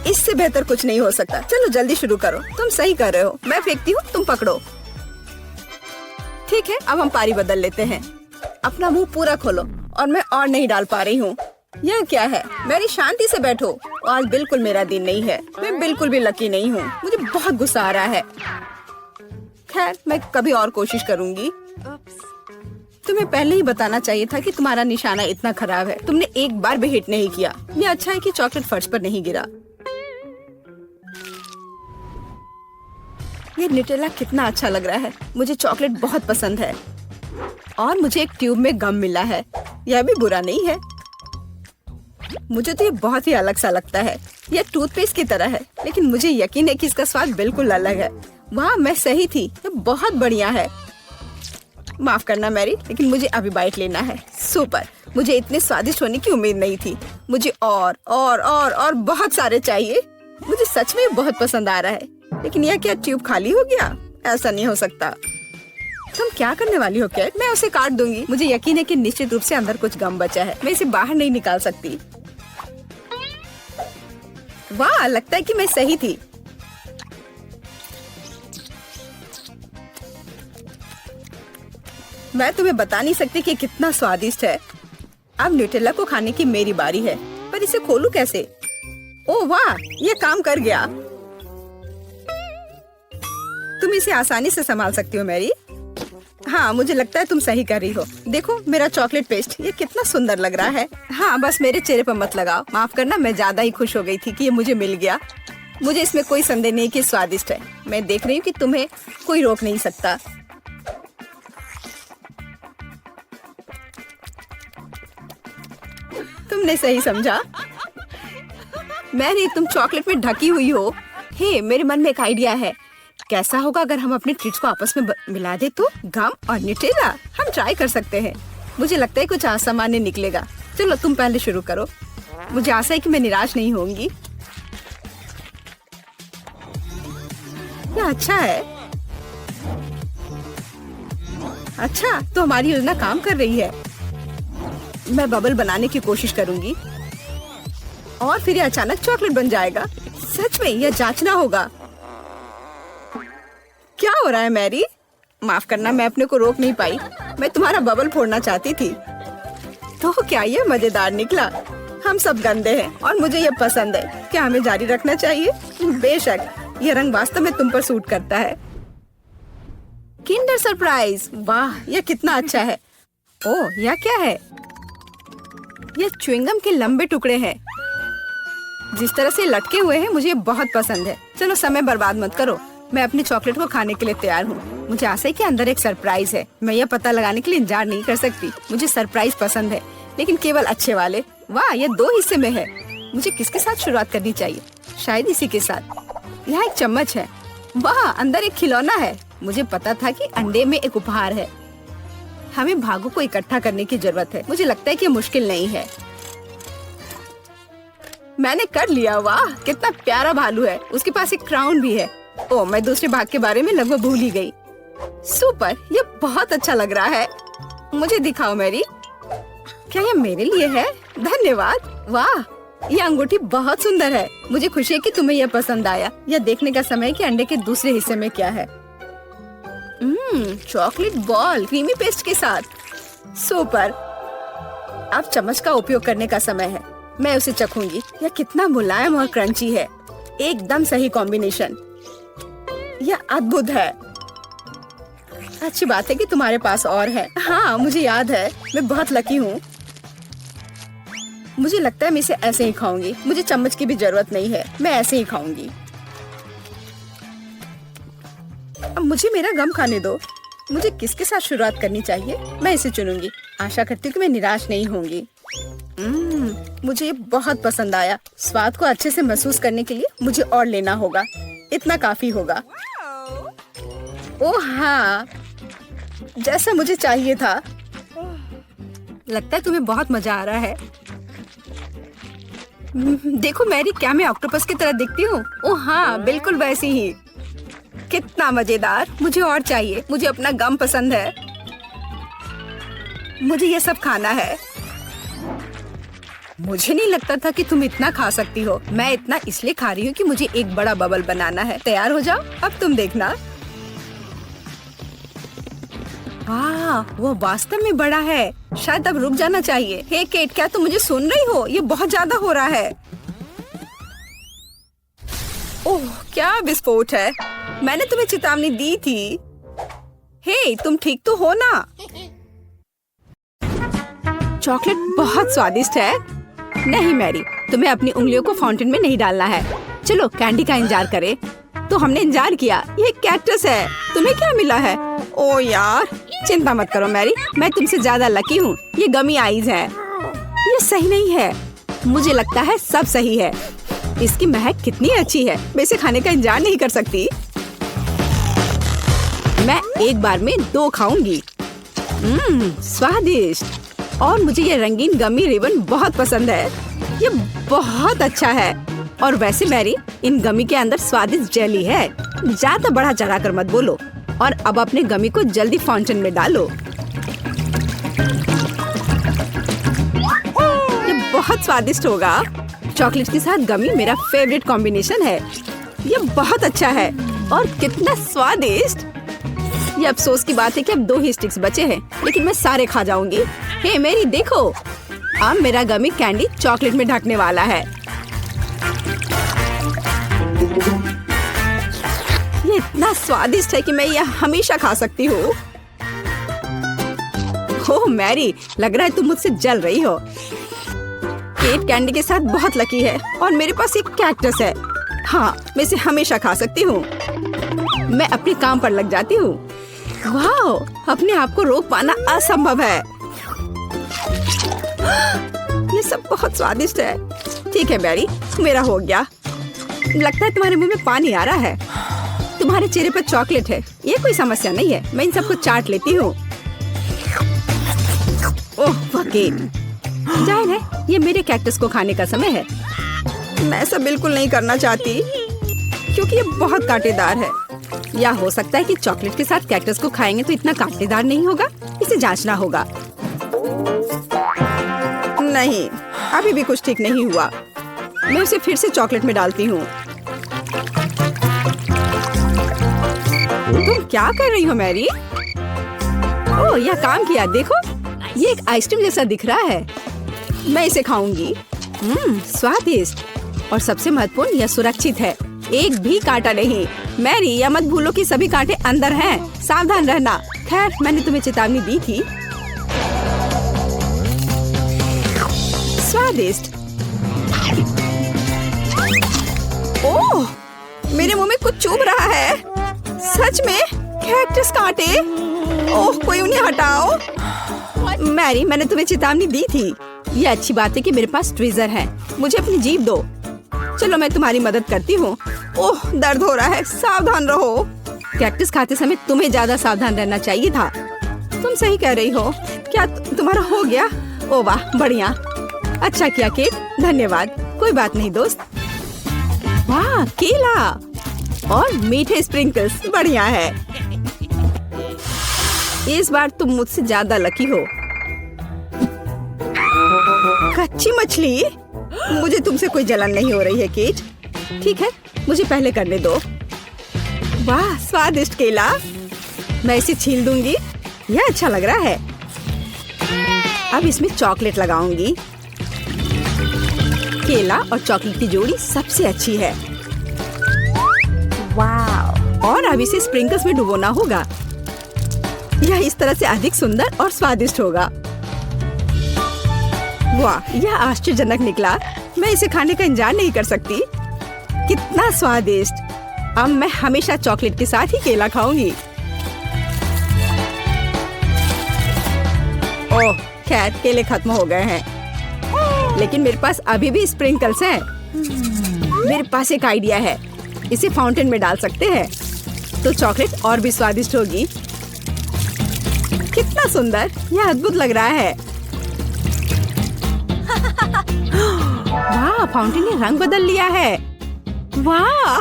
इससे बेहतर कुछ नहीं हो सकता। चलो जल्दी शुरू करो। तुम सही कर रहे हो। मैं फेंकती हूँ, तुम पकड़ो। ठीक है, अब हम पारी बदल लेते हैं। अपना मुंह पूरा खोलो। और मैं और नहीं डाल पा रही हूँ। यह क्या है? मेरी शांति से बैठो। आज बिल्कुल मेरा दिन नहीं है। मैं बिल्कुल भी लकी नहीं हूँ। मुझे बहुत गुस्सा आ रहा है। खैर, मैं कभी और कोशिश करूंगी। तुम्हें पहले ही बताना चाहिए था कि तुम्हारा निशाना इतना खराब है। तुमने एक बार भी हिट नहीं किया। ये अच्छा है कि चॉकलेट फर्श पर नहीं गिरा। ये न्यूटेला कितना अच्छा लग रहा है। मुझे चॉकलेट बहुत पसंद है। और मुझे एक ट्यूब में गम मिला है। यह भी बुरा नहीं है। मुझे तो ये बहुत ही अलग सा लगता है। यह टूथपेस्ट की तरह है, लेकिन मुझे यकीन है कि इसका स्वाद बिल्कुल अलग है। वाह, मैं सही थी। ये बहुत बढ़िया है। माफ करना मैरी, लेकिन मुझे अभी बाइट लेना है। सुपर। मुझे इतने स्वादिष्ट होने की उम्मीद नहीं थी। मुझे और बहुत सारे चाहिए। मुझे सच में बहुत पसंद आ रहा है। लेकिन यह क्या ट्यूब खाली हो गया? ऐसा नहीं हो सकता। तुम क्या करने वाली हो कैट? मैं उसे काट दूंगी। मुझे यकीन है कि निश्चित रूप से अंदर कुछ गम बचा है। मैं इसे बाहर नहीं निकाल सकती। वाह, लगता है कि मैं सही थी। मैं तुम्हें बता नहीं सकती कि कितना स्वादिष्ट है। अब न्यूटेला को खाने की मेरी बारी है, पर इसे खोलूं कैसे? ओह वाह, ये काम कर गया। तुम इसे आसानी से संभाल सकती हो मैरी। हाँ, मुझे लगता है तुम सही कर रही हो। देखो मेरा चॉकलेट पेस्ट, ये कितना सुंदर लग रहा है। हाँ, बस मेरे चेहरे पर मत लगाओ। माफ करना, मैं ज्यादा ही खुश हो गई थी कि ये मुझे मिल गया। मुझे इसमें कोई संदेह नहीं कि स्वादिष्ट है। मैं देख रही हूँ कि तुम्हें कोई रोक नहीं सकता। तुमने सही समझा। मैरी, तुम चॉकलेट में ढकी हुई हो। हे, मेरे मन में एक आइडिया है। कैसा होगा अगर हम अपने ट्रीट्स को आपस में मिला दे तो? गम और न्यूटेला, हम ट्राई कर सकते हैं। मुझे लगता है कुछ असामान्य निकलेगा। चलो तुम पहले शुरू करो। मुझे आशा है कि मैं निराश नहीं होंगी। यह अच्छा है। अच्छा, तो हमारी योजना काम कर रही है। मैं बबल बनाने की कोशिश करूंगी और फिर यह अचानक चॉकलेट बन जाएगा। सच में यह जांचना होगा। क्या हो रहा है मैरी? माफ करना, मैं अपने को रोक नहीं पाई। मैं तुम्हारा बबल फोड़ना चाहती थी। तो क्या ये मजेदार निकला? हम सब गंदे हैं और मुझे ये पसंद है। क्या हमें जारी रखना चाहिए? बेशक, ये रंग वास्तव में तुम पर सूट करता है। Kinder surprise. वाह, यह कितना अच्छा है। ओह, यह क्या है? यह च्युइंगम के लंबे टुकड़े हैं। जिस तरह से लटके हुए हैं, मुझे बहुत पसंद है। चलो समय बर्बाद मत करो। मैं अपनी चॉकलेट को खाने के लिए तैयार हूँ। मुझे आशा है कि अंदर एक सरप्राइज है। मैं यह पता लगाने के लिए इंतजार नहीं कर सकती। मुझे सरप्राइज पसंद है, लेकिन केवल अच्छे वाले। वाह, यह 2 हिस्से में है। मुझे किसके साथ शुरुआत करनी चाहिए? शायद इसी के साथ। यहाँ एक चम्मच है। वाह, अंदर एक खिलौना है। मुझे पता था कि अंडे में एक उपहार है। हमें भागों को इकट्ठा करने की जरूरत है। मुझे लगता है कि मुश्किल नहीं है। मैंने कर लिया। वाह, कितना प्यारा भालू है। उसके पास एक क्राउन भी है। ओह, मैं दूसरे भाग के बारे में लगभग भूल ही गई। सुपर, ये बहुत अच्छा लग रहा है। मुझे दिखाओ मैरी। क्या ये मेरे लिए है? धन्यवाद। वाह, ये अंगूठी बहुत सुंदर है। मुझे खुशी है कि तुम्हें यह पसंद आया। यह देखने का समय है कि अंडे के दूसरे हिस्से में क्या है। चॉकलेट बॉल क्रीमी पेस्ट के साथ। सुपर। अब चम्मच का उपयोग करने का समय है। मैं उसे चखूंगी। यह कितना मुलायम और क्रंची है। एकदम सही कॉम्बिनेशन। यह अद्भुत है। अच्छी बात है कि तुम्हारे पास और है। हाँ, मुझे याद है। मैं बहुत लकी हूँ। मुझे लगता है मैं इसे ऐसे ही खाऊंगी। मुझे चम्मच की भी जरूरत नहीं है। मैं ऐसे ही खाऊंगी। अब मुझे मेरा गम खाने दो। मुझे किसके साथ शुरुआत करनी चाहिए? मैं इसे चुनूंगी। आशा करती हूँ कि मैं निराश नहीं होंगी। मुझे ये बहुत पसंद आया। स्वाद को अच्छे से महसूस करने के लिए मुझे और लेना होगा। इतना काफी होगा। ओह हाँ, जैसा मुझे चाहिए था। लगता है तुम्हें बहुत मजा आ रहा है। देखो मैरी, क्या मैं ऑक्टोपस की तरह दिखती हूँ? ओह हाँ, बिल्कुल वैसी ही। कितना मजेदार। मुझे और चाहिए। मुझे अपना गम पसंद है। मुझे ये सब खाना है। मुझे नहीं लगता था कि तुम इतना खा सकती हो। मैं इतना इसलिए खा रही हूँ कि मुझे एक बड़ा बबल बनाना है। तैयार हो जाओ, अब तुम देखना। वाह, वो वास्तव में बड़ा है। शायद अब रुक जाना चाहिए। हे केट, क्या तुम मुझे सुन रही हो? ये बहुत ज्यादा हो रहा है। ओह, क्या विस्फोट है। मैंने तुम्हें चेतावनी दी थी। हे, तुम ठीक तो हो ना? चॉकलेट बहुत स्वादिष्ट है। नहीं मैरी, तुम्हें अपनी उंगलियों को फाउंटेन में नहीं डालना है। चलो कैंडी का इंतजार करें। तो हमने इंतजार किया। ये कैक्टस है। तुम्हें क्या मिला है? ओ यार, चिंता मत करो मैरी, मैं तुमसे ज्यादा लकी हूँ। ये गमी आइज है। ये सही नहीं है। मुझे लगता है सब सही है। इसकी महक कितनी अच्छी है। मैं इसे खाने का इंतजार नहीं कर सकती। मैं एक बार में 2 खाऊंगी। स्वादिष्ट। और मुझे ये रंगीन गमी रिबन बहुत पसंद है। ये बहुत अच्छा है। और वैसे मैरी, इन गमी के अंदर स्वादिष्ट जेली है। ज्यादा बढ़ा चढ़ा कर मत बोलो। और अब अपने गमी को जल्दी फाउंटेन में डालो। ये बहुत स्वादिष्ट होगा। चॉकलेट के साथ गमी मेरा फेवरेट कॉम्बिनेशन है। ये बहुत अच्छा है। और कितना स्वादिष्ट। ये अफसोस की बात है कि अब 2 ही स्टिक्स बचे हैं, लेकिन मैं सारे खा जाऊंगी। हे मेरी देखो, अब मेरा गमी कैंडी चॉकलेट में ढकने वाला है। ये इतना स्वादिष्ट है कि मैं यह हमेशा खा सकती हूँ। ओह मैरी, लग रहा है तुम मुझसे जल रही हो। केट कैंडी के साथ बहुत लकी है और मेरे पास एक कैक्टस है। हाँ, मैं इसे हमेशा खा सकती हूँ। मैं अपने काम पर लग जाती हूँ। वाह, अपने आप को रोक पाना असंभव है। ये सब बहुत स्वादिष्ट है। ठीक है मैरी, मेरा हो गया। लगता है तुम्हारे मुंह में पानी आ रहा है। तुम्हारे चेहरे पर चॉकलेट है, ये कोई समस्या नहीं है। मैं इन सबको चाट लेती हूँ। ओह वकील, जाहिर है ये मेरे कैक्टस को खाने का समय है। मैं ऐसा बिल्कुल नहीं करना चाहती क्योंकि ये बहुत कांटेदार है। या हो सकता है कि चॉकलेट के साथ कैक्टस को खाएंगे तो इतना कांटेदार नहीं होगा। इसे जांचना होगा। नहीं, अभी भी कुछ ठीक नहीं हुआ। मैं उसे फिर से चॉकलेट में डालती हूँ। तुम क्या कर रही हो मैरी? ओह, यह काम किया। देखो, ये एक आइसक्रीम जैसा दिख रहा है। मैं इसे खाऊंगी। स्वादिष्ट। और सबसे महत्वपूर्ण, यह सुरक्षित है। एक भी कांटा नहीं। मैरी, यह मत भूलो कि सभी कांटे अंदर हैं। सावधान रहना। खैर, मैंने तुम्हें चेतावनी दी थी। स्वादिष्ट। ओह, मेरे मुंह में कुछ चुभ रहा है। सच में कैक्टस कांटे। ओह, कोई उन्हें हटाओ। मैरी, मैंने तुम्हें चेतावनी दी थी। ये अच्छी बात है कि मेरे पास ट्विज़र है। मुझे अपनी जीभ दो। चलो, मैं तुम्हारी मदद करती हूँ। ओह, दर्द हो रहा है। सावधान रहो। कैक्टस खाते समय तुम्हें ज्यादा सावधान रहना चाहिए था। तुम सही कह रही हो। क्या तुम्हारा हो गया? ओह वाह, बढ़िया। अच्छा किया केट, धन्यवाद। कोई बात नहीं दोस्त। वाह, केला और मीठे स्प्रिंकल्स, बढ़िया है। इस बार तुम मुझसे ज्यादा लकी हो। कच्ची मछली? मुझे तुमसे कोई जलन नहीं हो रही है केट। ठीक है, मुझे पहले करने दो। वाह, स्वादिष्ट केला। मैं इसे छील दूंगी। यह अच्छा लग रहा है। अब इसमें चॉकलेट लगाऊंगी। केला और चॉकलेट की जोड़ी सबसे अच्छी है। वाह। और अब इसे स्प्रिंकल्स में डुबोना होगा। यह इस तरह से अधिक सुंदर और स्वादिष्ट होगा। वाह, यह आश्चर्यजनक निकला। मैं इसे खाने का इंतजार नहीं कर सकती। कितना स्वादिष्ट। अब मैं हमेशा चॉकलेट के साथ ही केला खाऊंगी। ओह, खैर केले खत्म हो गए हैं, लेकिन मेरे पास अभी भी स्प्रिंकल्स हैं। मेरे पास एक आइडिया है। इसे फाउंटेन में डाल सकते हैं तो चॉकलेट और भी स्वादिष्ट होगी। कितना सुंदर, यह अद्भुत लग रहा है। वाह, फाउंटेन ने रंग बदल लिया है। वाह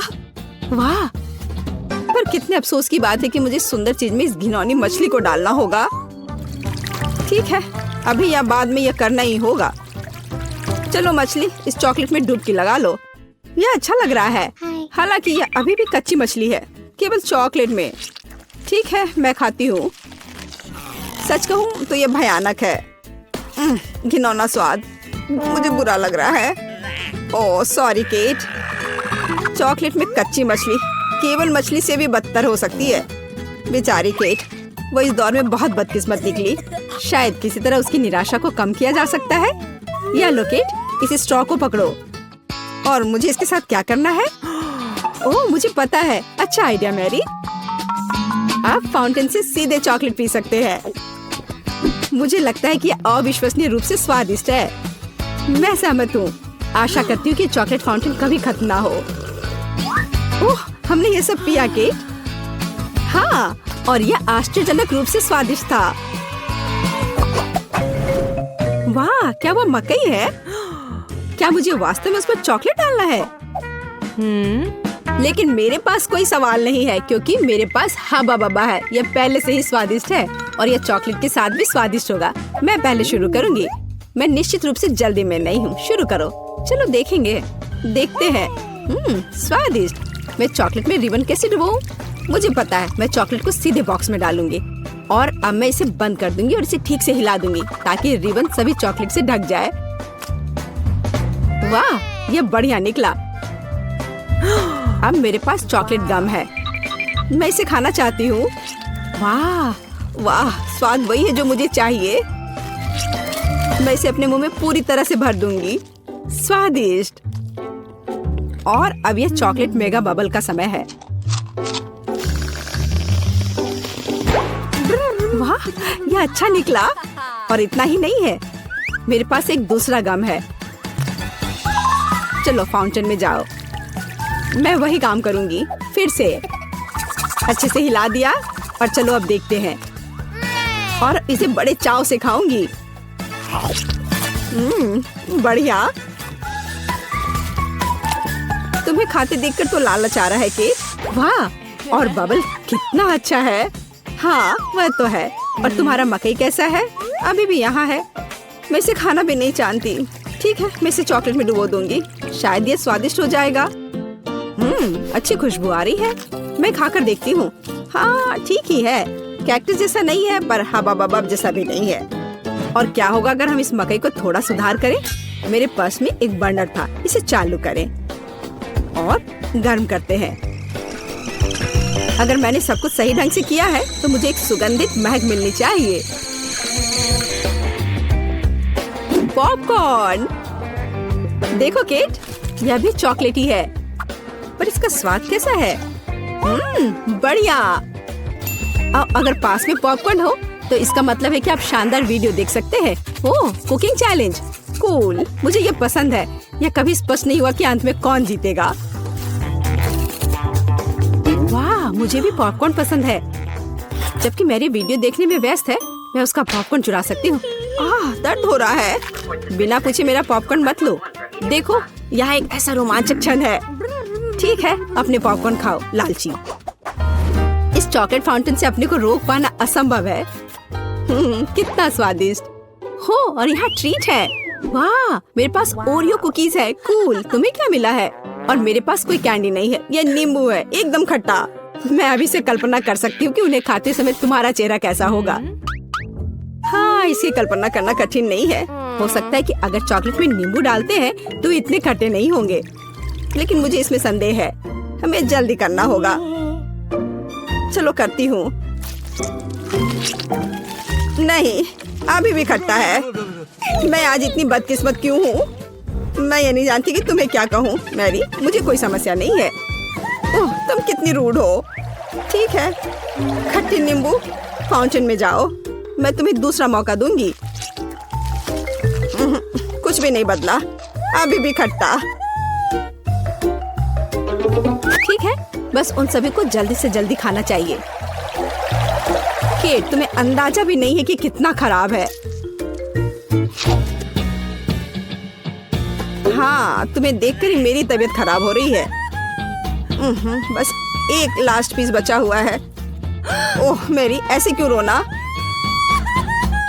वाह। पर कितने अफसोस की बात है कि मुझे सुंदर चीज में इस घिनौनी मछली को डालना होगा। ठीक है, अभी या बाद में यह करना ही होगा। चलो मछली, इस चॉकलेट में डुबकी लगा लो। यह अच्छा लग रहा है। हालांकि यह अभी भी कच्ची मछली है, केवल चॉकलेट में। ठीक है, मैं खाती हूँ। सच कहूँ तो यह भयानक है। घिनौना स्वाद, मुझे बुरा लग रहा है। Oh sorry cat. चॉकलेट में कच्ची मछली केवल मछली से भी बदतर हो सकती है। बेचारी केट। वो इस दौर में बहुत बदकिस्मत निकली। शायद किसी तरह उसकी निराशा को कम किया जा सकता है। या लोकेट, इस स्ट्रॉ को पकड़ो। और मुझे इसके साथ क्या करना है? ओह, मुझे पता है। अच्छा आइडिया मैरी। आप फाउंटेन से सीधे चॉकलेट पी सकते हैं। मुझे लगता है कि यह अविश्वसनीय रूप से स्वादिष्ट है। मैं सहमत हूँ। आशा करती हूँ कि चॉकलेट फाउंटेन कभी खत्म ना हो। ओह, हमने ये सब पिया केट? हाँ, और यह आश्चर्यजनक रूप से स्वादिष्ट था। वाह, क्या वो मकई है? क्या मुझे वास्तव में उस पर चॉकलेट डालना है? लेकिन मेरे पास कोई सवाल नहीं है क्योंकि मेरे पास हब्बा बब्बा है। यह पहले से ही स्वादिष्ट है और यह चॉकलेट के साथ भी स्वादिष्ट होगा। मैं पहले शुरू करूंगी। मैं निश्चित रूप से जल्दी में नहीं हूँ। शुरू करो। चलो देखेंगे। देखते हैं। स्वादिष्ट। मैं चॉकलेट में रिबन कैसे डुबाऊं? मुझे पता है। मैं चॉकलेट को सीधे बॉक्स में डालूंगी और अब मैं इसे बंद कर दूंगी और इसे ठीक से हिला दूंगी ताकि रिबन सभी चॉकलेट से ढक जाए। वाह, यह बढ़िया निकला। अब मेरे पास चॉकलेट गम है। मैं इसे खाना चाहती हूँ। वाह वाह, स्वाद वही है जो मुझे चाहिए। मैं इसे अपने मुंह में पूरी तरह से भर दूंगी। स्वादिष्ट। और अब यह चॉकलेट मेगा बबल का समय है। वाह, यह अच्छा निकला। और इतना ही नहीं है, मेरे पास एक दूसरा गम है। चलो फाउंटेन में जाओ। मैं वही काम करूंगी फिर से। अच्छे से हिला दिया और चलो अब देखते हैं। और इसे बड़े चाव से खाऊंगी। बढ़िया। तुम्हें खाते देखकर तो लालच आ रहा है कि वाह, और बबल कितना अच्छा है। हाँ, वह तो है। और तुम्हारा मकई कैसा है? अभी भी यहाँ है। मैं इसे खाना भी नहीं जानती। ठीक है, मैं इसे चॉकलेट में डुबो दूंगी। शायद ये स्वादिष्ट हो जाएगा। अच्छी खुशबू आ रही है। मैं खाकर देखती हूँ। हाँ, ठीक ही है। कैक्टस जैसा नहीं है पर हबा बबा जैसा भी नहीं है। और क्या होगा अगर हम इस मकई को थोड़ा सुधार करें? मेरे पर्स में एक बर्नर था। इसे चालू करें और गर्म करते हैं। अगर मैंने सब कुछ सही ढंग से किया है तो मुझे एक सुगंधित महक मिलनी चाहिए। पॉपकॉर्न। देखो केट, यह भी चॉकलेटी है पर इसका स्वाद कैसा है? बढ़िया। अगर पास में पॉपकॉर्न हो तो इसका मतलब है कि आप शानदार वीडियो देख सकते हैं। ओह, कुकिंग चैलेंज। कूल, मुझे ये पसंद है। यह कभी स्पष्ट नहीं हुआ कि अंत में कौन जीतेगा। वाह, मुझे भी पॉपकॉर्न पसंद है। जबकि मेरी वीडियो देखने में व्यस्त है, मैं उसका पॉपकॉर्न चुरा सकती हूँ। दर्द हो रहा है। बिना पूछे मेरा पॉपकॉर्न मत लो। देखो, यहाँ एक ऐसा रोमांचक क्षण है। ठीक है, अपने पॉपकॉर्न खाओ लालची। इस चॉकलेट फाउंटेन से अपने को रोक पाना असंभव है। कितना स्वादिष्ट हो। और यहाँ ट्रीट है। वाह, मेरे पास ओरियो कुकीज है। कूल। तुम्हें क्या मिला है? और मेरे पास कोई कैंडी नहीं है। यह नींबू है, एकदम खट्टा। मैं अभी से कल्पना कर सकती हूँ कि उन्हें खाते समय तुम्हारा चेहरा कैसा होगा। हाँ, इसकी कल्पना करना कठिन नहीं है। हो सकता है कि अगर चॉकलेट में नींबू डालते हैं तो इतने खट्टे नहीं होंगे, लेकिन मुझे इसमें संदेह है। हमें जल्दी करना होगा। चलो करती हूँ। नहीं, अभी भी खट्टा है। मैं आज इतनी बदकिस्मत क्यों हूँ? मैं ये नहीं जानती कि तुम्हें क्या कहूँ। मैरी, मुझे कोई समस्या नहीं है। ओह, तुम कितनी रूड हो। ठीक है, खट्टी नींबू, फाउंटेन में जाओ। मैं तुम्हें दूसरा मौका दूंगी। कुछ भी नहीं बदला, अभी भी खट्टा। ठीक है, बस उन सभी को जल्दी से जल्दी खाना चाहिए। केट, तुम्हें अंदाजा भी नहीं है कि कितना खराब है। हाँ, तुम्हें देखकर ही मेरी तबीयत खराब हो रही है। बस एक लास्ट पीस बचा हुआ है। ओह मेरी, ऐसे क्यों रोना?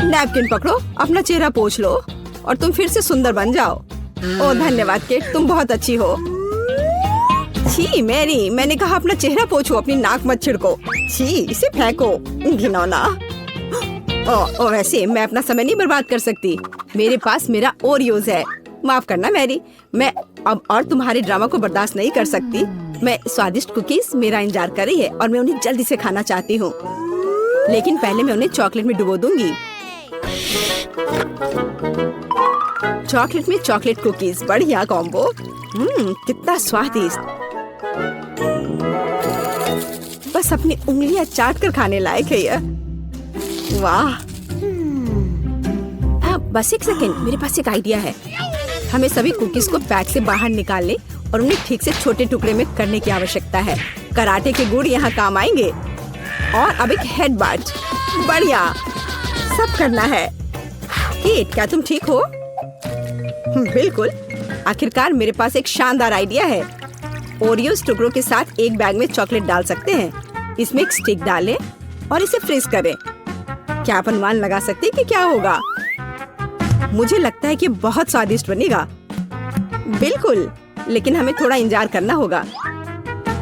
नैपकिन पकड़ो, अपना चेहरा पोंछ लो और तुम फिर से सुंदर बन जाओ। ओह धन्यवाद केट, तुम बहुत अच्छी हो। छी मैरी, मैंने कहा अपना चेहरा पोंछो, अपनी नाक मत छिड़को। छी, इसे फेंको, घिनौना। ओ वैसे मैं अपना समय नहीं बर्बाद कर सकती। मेरे पास मेरा ओरियोज है। माफ करना मैरी, मैं अब और तुम्हारे ड्रामा को बर्दाश्त नहीं कर सकती। मैं स्वादिष्ट कुकीज मेरा इंतजार कर रही है और मैं उन्हें जल्दी से खाना चाहती हूँ। लेकिन पहले मैं उन्हें चॉकलेट में डुबो दूंगी। चॉकलेट में चॉकलेट कुकीज, बढ़िया कॉम्बो। कितना स्वादिष्ट। बस अपनी उंगलियां चाट कर खाने लायक है यह। वाह। बस एक सेकेंड, मेरे पास एक आइडिया है। हमें सभी कुकीज को पैक से बाहर निकालने और उन्हें ठीक से छोटे टुकड़े में करने की आवश्यकता है। कराटे के गुण यहाँ काम आएंगे। और अब एक हेड बाट, बढ़िया। सब करना है। केट, क्या तुम ठीक हो? बिल्कुल। आखिरकार मेरे पास एक शानदार आइडिया है। ओरियोस टुकड़ों के साथ एक बैग में चॉकलेट डाल सकते हैं। इसमें एक स्टिक डालें और इसे फ्रीज करें। क्या आप अनुमान लगा सकते हैं कि क्या होगा? मुझे लगता है कि बहुत स्वादिष्ट बनेगा। बिल्कुल, लेकिन हमें थोड़ा इंतजार करना होगा।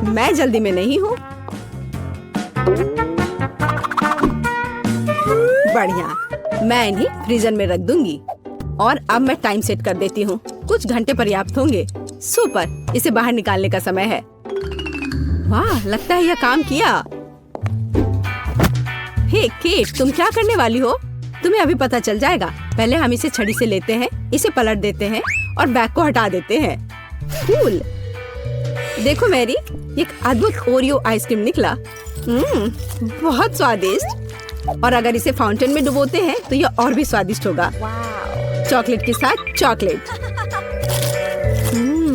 मैं जल्दी में नहीं हूँ। बढ़िया, मैं इन्हें फ्रीजर में रख दूंगी। और अब मैं टाइम सेट कर देती हूँ। कुछ घंटे पर्याप्त होंगे। सुपर, इसे बाहर निकालने का समय है। वाह, लगता है यह काम किया। हे केट, तुम क्या करने वाली हो? तुम्हें अभी पता चल जाएगा। पहले हम इसे छड़ी से लेते हैं, इसे पलट देते हैं और बैग को हटा देते हैं। कूल। देखो मैरी, एक अद्भुत ओरियो आइसक्रीम निकला। बहुत स्वादिष्ट। और अगर इसे फाउंटेन में डुबोते हैं तो यह और भी स्वादिष्ट होगा। चॉकलेट के साथ चॉकलेट।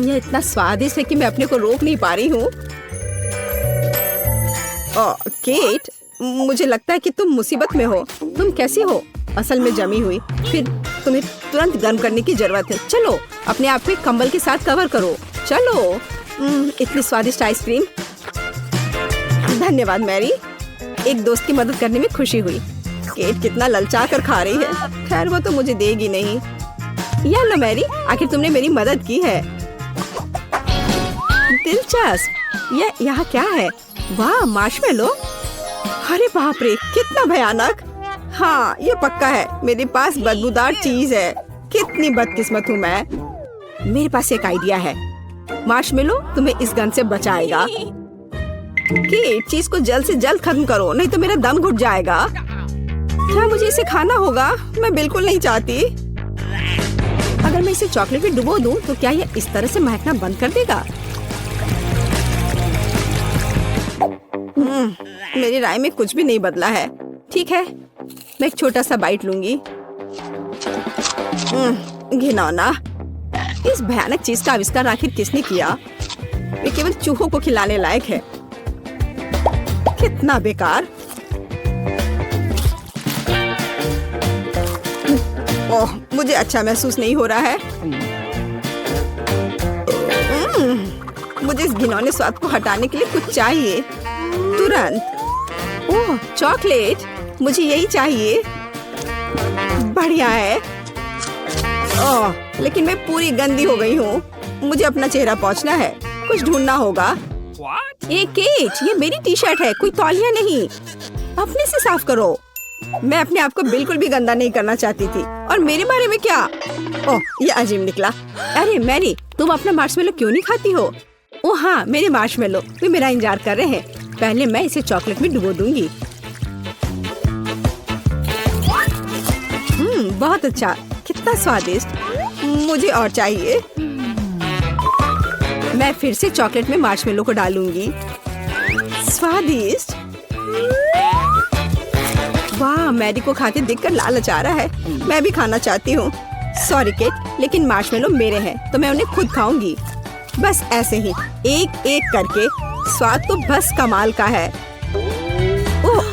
यह इतना स्वादिष्ट है कि मैं अपने को रोक नहीं पा रही हूँ। केट, मुझे लगता है कि तुम मुसीबत में हो। तुम कैसी हो? असल में जमी हुई। फिर तुम्हें तुरंत गर्म करने की जरूरत है। चलो, अपने आप में कंबल के साथ कवर करो। चलो। इतनी स्वादिष्ट आइसक्रीम। धन्यवाद मैरी, एक दोस्त की मदद करने में खुशी हुई। केट कितना ललचा कर खा रही है। खैर, वो तो मुझे देगी नहीं। या लो मैरी, आखिर तुमने मेरी मदद की है। दिलचस्प। यह यहाँ क्या है? वाह, मार्शमेलो। अरे बाप रे, कितना भयानक। हाँ, ये पक्का है। मेरे पास बदबूदार चीज है। कितनी बदकिस्मत हूँ मैं। मेरे पास एक आइडिया है। मार्शमेलो तुम्हें इस गन से बचाएगा। कि चीज को जल्द से जल्द खत्म करो, नहीं तो मेरा दम घुट जाएगा। क्या मुझे इसे खाना होगा? मैं बिल्कुल नहीं चाहती। अगर मैं इसे चॉकलेट में डुबो दूं, तो क्या यह इस तरह से महकना बंद कर देगा? मेरी राय में कुछ भी नहीं बदला है। ठीक है, मैं एक छोटा सा बाइट लूंगी। घिनौना। इस भयानक चीज का आविष्कार आखिर किसने किया? ये केवल चूहों को खिलाने लायक है। कितना बेकार। ओह, मुझे अच्छा महसूस नहीं हो रहा है। मुझे इस घिनौने स्वाद को हटाने के लिए कुछ चाहिए तुरंत। ओह, चॉकलेट, मुझे यही चाहिए। बढ़िया है। ओह, लेकिन मैं पूरी गंदी हो गई हूँ। मुझे अपना चेहरा पोंछना है। कुछ ढूंढना होगा। एक केट, ये मेरी टी शर्ट है, कोई तौलिया नहीं। अपने से साफ करो। मैं अपने आप को बिल्कुल भी गंदा नहीं करना चाहती थी। और मेरे बारे में क्या? ओह, ये अजीब निकला। अरे मैरी, तुम अपना मार्शमेलो क्यों नहीं खाती हो? ओह हाँ, मेरे मार्शमेलो, वे मेरा इंतजार कर रहे हैं। पहले मैं इसे चॉकलेट में डुबो दूंगी। बहुत अच्छा, कितना स्वादिष्ट। मुझे और चाहिए। मैं फिर से चॉकलेट में मार्शमेलो को डालूंगी। स्वादिष्ट। वाह, मैरी को खाते देखकर लालच आ रहा है। मैं भी खाना चाहती हूँ। सॉरी केट, लेकिन मार्शमेलो मेरे हैं तो मैं उन्हें खुद खाऊंगी। बस ऐसे ही, एक एक करके। स्वाद तो बस कमाल का है। ओह,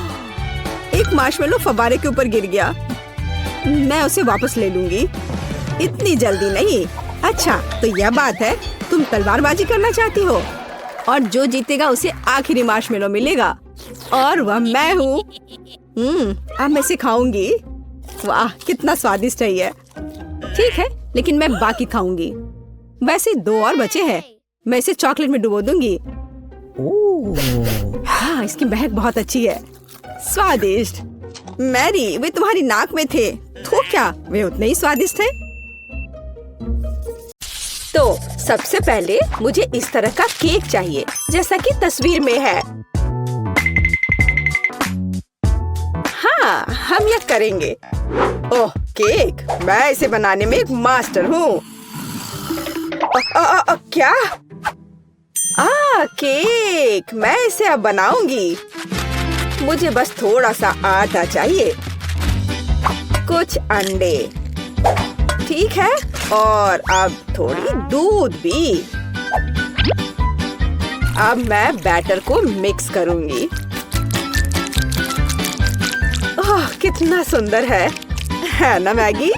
एक मार्शमेलो फव्वारे के ऊपर गिर गया। मैं उसे वापस ले लूंगी। इतनी जल्दी नहीं। अच्छा, तो यह बात है, तुम तलवारबाजी करना चाहती हो और जो जीतेगा उसे आखिरी मार्शमेलो मिलेगा और वह मैं हूँ। अब मैं इसे खाऊंगी। वाह, कितना स्वादिष्ट है ये। ठीक है, लेकिन मैं बाकी खाऊंगी। वैसे 2 और बचे हैं। मैं इसे चॉकलेट में डुबो दूंगी। हाँ, इसकी महक बहुत अच्छी है। स्वादिष्ट। मैरी, वे तुम्हारी नाक में थे। तो क्या वे उतने ही स्वादिष्ट थे? तो सबसे पहले मुझे इस तरह का केक चाहिए, जैसा कि तस्वीर में है। हम यह करेंगे। ओह केक, मैं इसे बनाने में एक मास्टर हूँ। क्या? केक, मैं इसे अब बनाऊंगी। मुझे बस थोड़ा सा आटा चाहिए, कुछ अंडे, ठीक है, और अब थोड़ी दूध भी। अब मैं बैटर को मिक्स करूंगी। ओह कितना सुंदर है ना मैगी?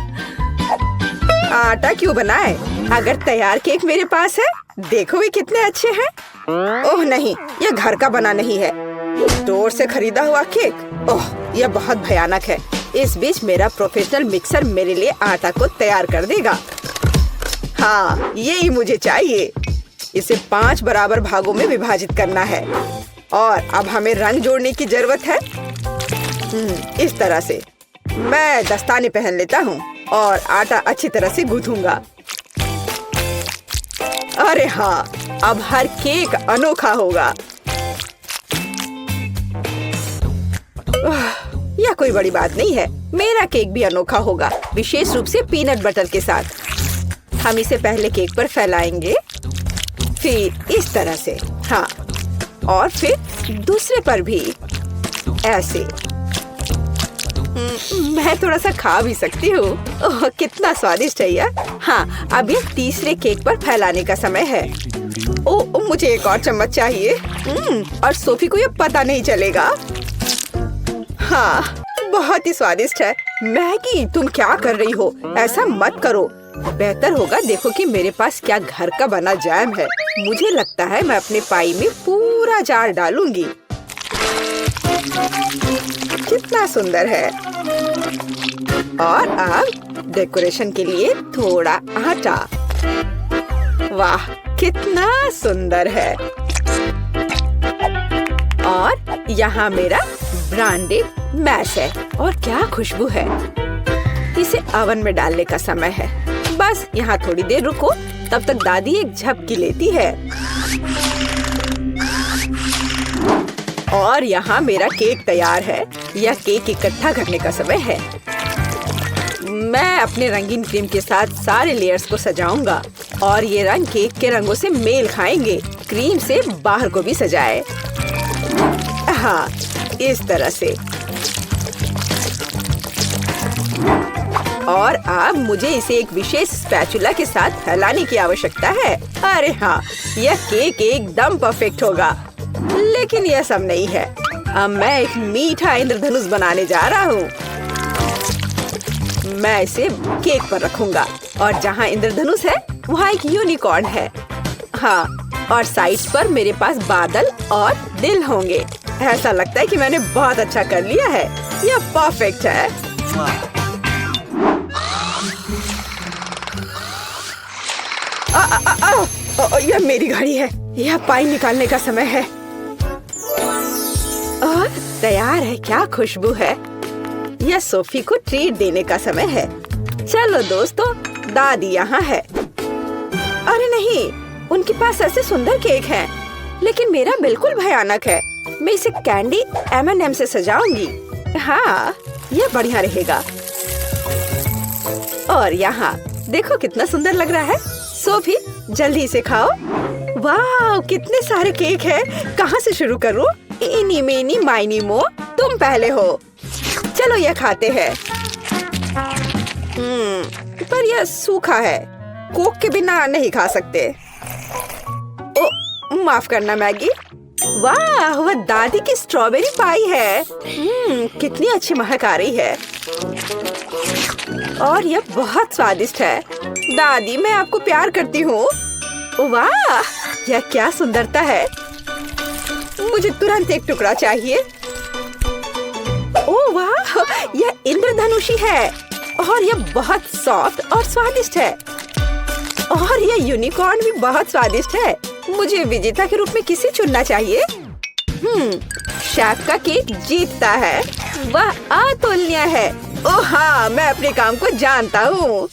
आटा क्यों बनाए अगर तैयार केक मेरे पास है। देखो ये कितने अच्छे हैं। ओह नहीं, यह घर का बना नहीं है, स्टोर से खरीदा हुआ केक। ओह यह बहुत भयानक है। इस बीच मेरा प्रोफेशनल मिक्सर मेरे लिए आटा को तैयार कर देगा। हाँ यही मुझे चाहिए। इसे 5 बराबर भागों में विभाजित करना है और अब हमें रंग जोड़ने की जरूरत है। इस तरह से मैं दस्ताने पहन लेता हूँ और आटा अच्छी तरह से गूंथूंगा। अरे हाँ, अब हर केक अनोखा होगा। यह कोई बड़ी बात नहीं है, मेरा केक भी अनोखा होगा, विशेष रूप से पीनट बटर के साथ। हम इसे पहले केक पर फैलाएंगे, फिर इस तरह से, हाँ, और फिर दूसरे पर भी ऐसे। मैं थोड़ा सा खा भी सकती हूँ। ओह कितना स्वादिष्ट है यह। हाँ अब ये तीसरे केक पर फैलाने का समय है। ओह मुझे एक और चम्मच चाहिए। और सोफी को ये पता नहीं चलेगा। हाँ बहुत ही स्वादिष्ट है। मैगी तुम क्या कर रही हो? ऐसा मत करो। बेहतर होगा देखो कि मेरे पास क्या घर का बना जैम है। मुझे लगता है मैं अपने पाई में पूरा जार डालूंगी। कितना सुंदर है। और अब डेकोरेशन के लिए थोड़ा आटा। वाह कितना सुंदर है। और यहाँ मेरा ब्रांडेड मैश है और क्या खुशबू है। इसे ओवन में डालने का समय है। बस यहाँ थोड़ी देर रुको, तब तक दादी एक झपकी लेती है। और यहाँ मेरा केक तैयार है। यह केक इकट्ठा करने का समय है। मैं अपने रंगीन क्रीम के साथ सारे लेयर्स को सजाऊंगा और ये रंग केक के रंगों से मेल खाएंगे। क्रीम से बाहर को भी सजाए। हाँ इस तरह से। और अब मुझे इसे एक विशेष स्पैचुला के साथ फैलाने की आवश्यकता है। अरे हाँ, यह केक एकदम परफेक्ट होगा। लेकिन यह सब नहीं है। अब मैं एक मीठा इंद्रधनुष बनाने जा रहा हूँ। मैं इसे केक पर रखूंगा और जहाँ इंद्रधनुष है वहाँ एक यूनिकॉर्न है। हाँ, और साइड्स पर मेरे पास बादल और दिल होंगे। ऐसा लगता है कि मैंने बहुत अच्छा कर लिया है। यह परफेक्ट है। यह मेरी घड़ी है। यह पाई निकालने का समय है। और तैयार है। क्या खुशबू है। यह सोफी को ट्रीट देने का समय है। चलो दोस्तों, दादी यहाँ है। अरे नहीं, उनके पास ऐसे सुंदर केक हैं, लेकिन मेरा बिल्कुल भयानक है। मैं इसे कैंडी M&M से सजाऊंगी। हाँ, यह बढ़िया रहेगा। और यहाँ देखो कितना सुंदर लग रहा है। सोफी जल्दी इसे खाओ। वाह कितने सारे केक हैं। कहाँ से शुरू करूँ? इनी मेनी माइनी मो, तुम पहले हो। चलो यह खाते हैं। पर यह सूखा है। कोक के बिना नहीं खा सकते। ओ माफ करना मैगी। वाह वह दादी की स्ट्रॉबेरी पाई है। कितनी अच्छी महक आ रही है। और यह बहुत स्वादिष्ट है। दादी मैं आपको प्यार करती हूँ। वाह यह क्या सुंदरता है। मुझे तुरंत एक टुकड़ा चाहिए। ओह वाह, यह इंद्रधनुषी है और यह बहुत सॉफ्ट और स्वादिष्ट है। और यह यूनिकॉर्न भी बहुत स्वादिष्ट है। मुझे विजेता के रूप में किसे चुनना चाहिए? शेफ का केक जीतता है। वह अतुलनीय है। ओह हाँ, मैं अपने काम को जानता हूँ।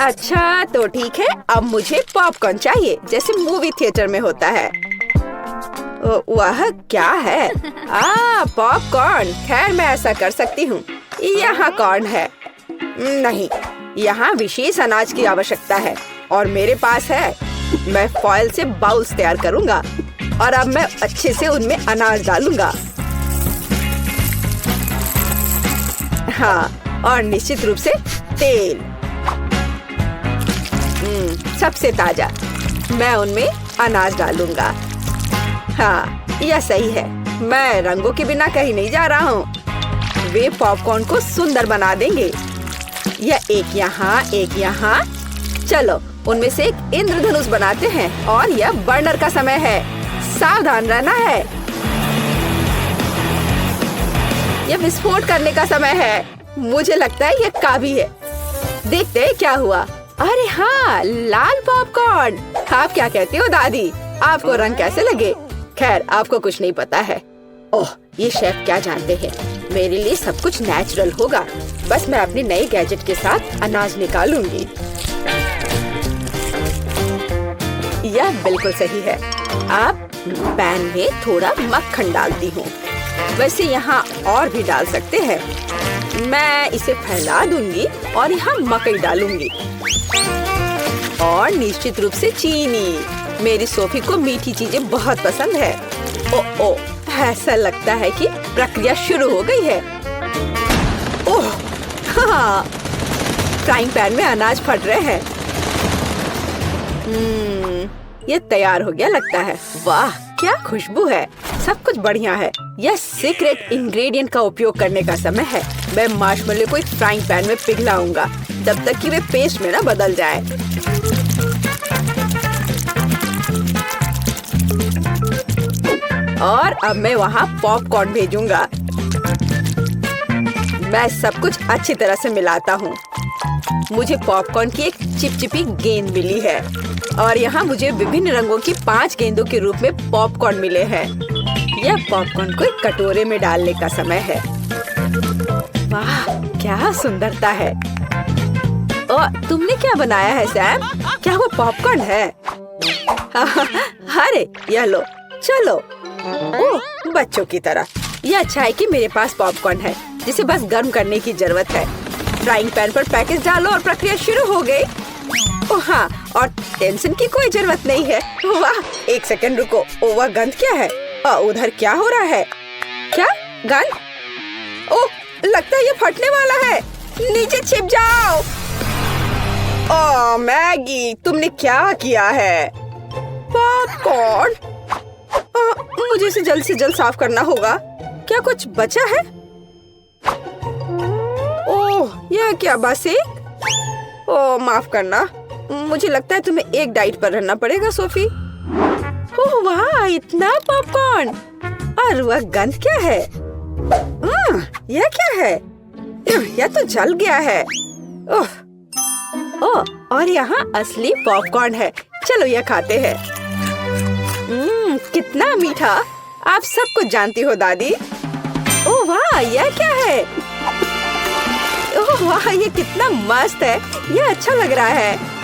अच्छा तो ठीक है, अब मुझे पॉपकॉर्न चाहिए, जैसे मूवी थिएटर में होता है। वह क्या है? पॉपकॉर्न। खैर मैं ऐसा कर सकती हूँ। यहाँ कॉर्न है। नहीं, यहाँ विशेष अनाज की आवश्यकता है और मेरे पास है। मैं फॉइल से बाउल्स तैयार करूँगा और अब मैं अच्छे से उनमें अनाज डालूंगा। हाँ, और निश्चित रूप से तेल। सबसे ताजा। मैं उनमें अनाज डालूंगा। हाँ, यह सही है। मैं रंगों के बिना कहीं नहीं जा रहा हूँ। वे पॉपकॉर्न को सुंदर बना देंगे। यह एक यहाँ। चलो उनमें से एक इंद्रधनुष बनाते हैं और यह बर्नर का समय है। सावधान रहना है। यह विस्फोट करने का समय है। मुझे लगता है यह काफी है। देखते हैं क्या हुआ। अरे हाँ, लाल पॉपकॉर्न। आप क्या कहती हो दादी? आपको रंग कैसे लगे? खैर आपको कुछ नहीं पता है। ओह, ये शेफ क्या जानते हैं। मेरे लिए सब कुछ नेचुरल होगा। बस मैं अपने नए गैजेट के साथ अनाज निकालूंगी। यह बिल्कुल सही है। आप पैन में थोड़ा मक्खन डालती हूँ। वैसे यहाँ और भी डाल सकते हैं। मैं इसे फैला दूंगी और यहाँ मकई डालूंगी और निश्चित रूप से चीनी। मेरी सोफी को मीठी चीजें बहुत पसंद है। ओ, ऐसा लगता है कि प्रक्रिया शुरू हो गई है। ओह, हाँ, फ्राइंग पैन में अनाज फट रहे हैं। ये तैयार हो गया लगता है। वाह, क्या खुशबू है। सब कुछ बढ़िया है। यह सीक्रेट इंग्रेडिएंट का उपयोग करने का समय है। मैं मार्शमेलो को एक फ्राइंग पैन में पिघलाऊंगा जब तक कि वे पेस्ट में न बदल जाए। और अब मैं वहाँ पॉपकॉर्न भेजूंगा। मैं सब कुछ अच्छी तरह से मिलाता हूँ। मुझे पॉपकॉर्न की एक चिपचिपी गेंद मिली है और यहाँ मुझे विभिन्न रंगों की 5 गेंदों के रूप में पॉपकॉर्न मिले हैं। यह पॉपकॉर्न को एक कटोरे में डालने का समय है। वाह, क्या सुंदरता है। और तुमने क्या बनाया है सैम? क्या वो पॉपकॉर्न है? अरे यह लो, चलो। ओह, बच्चों की तरह। यह अच्छा है कि मेरे पास पॉपकॉर्न है जिसे बस गर्म करने की जरूरत है। फ्राइंग पैन पर पैकेज डालो और प्रक्रिया शुरू हो गई। ओह हाँ, और टेंशन की कोई जरूरत नहीं है। वाह, एक सेकंड रुको। ओह, वह गंध क्या है? उधर क्या हो रहा है? क्या गंध? ओह, लगता है ये फटने वाला है। नीचे छिप जाओ। ओह मैगी, तुमने क्या किया है? पॉपकॉर्न। मुझे इसे जल्द से जल्द साफ करना होगा। क्या कुछ बचा है? ओह, यह क्या बस एक? ओह, माफ करना। मुझे लगता है तुम्हें एक डाइट पर रहना पड़ेगा सोफी। ओह वाह, इतना पॉपकॉर्न। और वह गंध क्या है? यह क्या है? यह तो जल गया है। ओह, और यहाँ असली पॉपकॉर्न है। चलो यह खाते हैं। कितना मीठा। आप सब कुछ जानती हो दादी। ओह वाह, यह क्या है? ओह वाह, ये कितना मस्त है। यह अच्छा लग रहा है।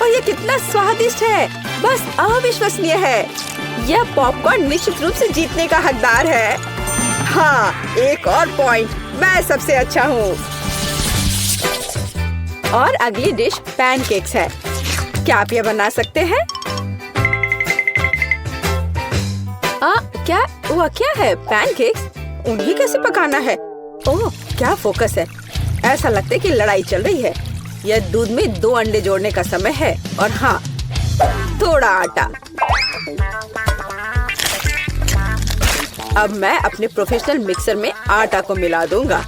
और ये कितना स्वादिष्ट है। बस अविश्वसनीय है। यह पॉपकॉर्न निश्चित रूप से जीतने का हकदार है। हाँ, एक और पॉइंट। मैं सबसे अच्छा हूँ। और अगली डिश पैनकेक्स है। क्या आप यह बना सकते हैं? क्या है? पैनकेक्स? उन्हें कैसे पकाना है? ओह, क्या फोकस है। ऐसा लगता है कि लड़ाई चल रही है। यह दूध में 2 अंडे जोड़ने का समय है और हाँ, थोड़ा आटा। अब मैं अपने प्रोफेशनल मिक्सर में आटा को मिला दूंगा।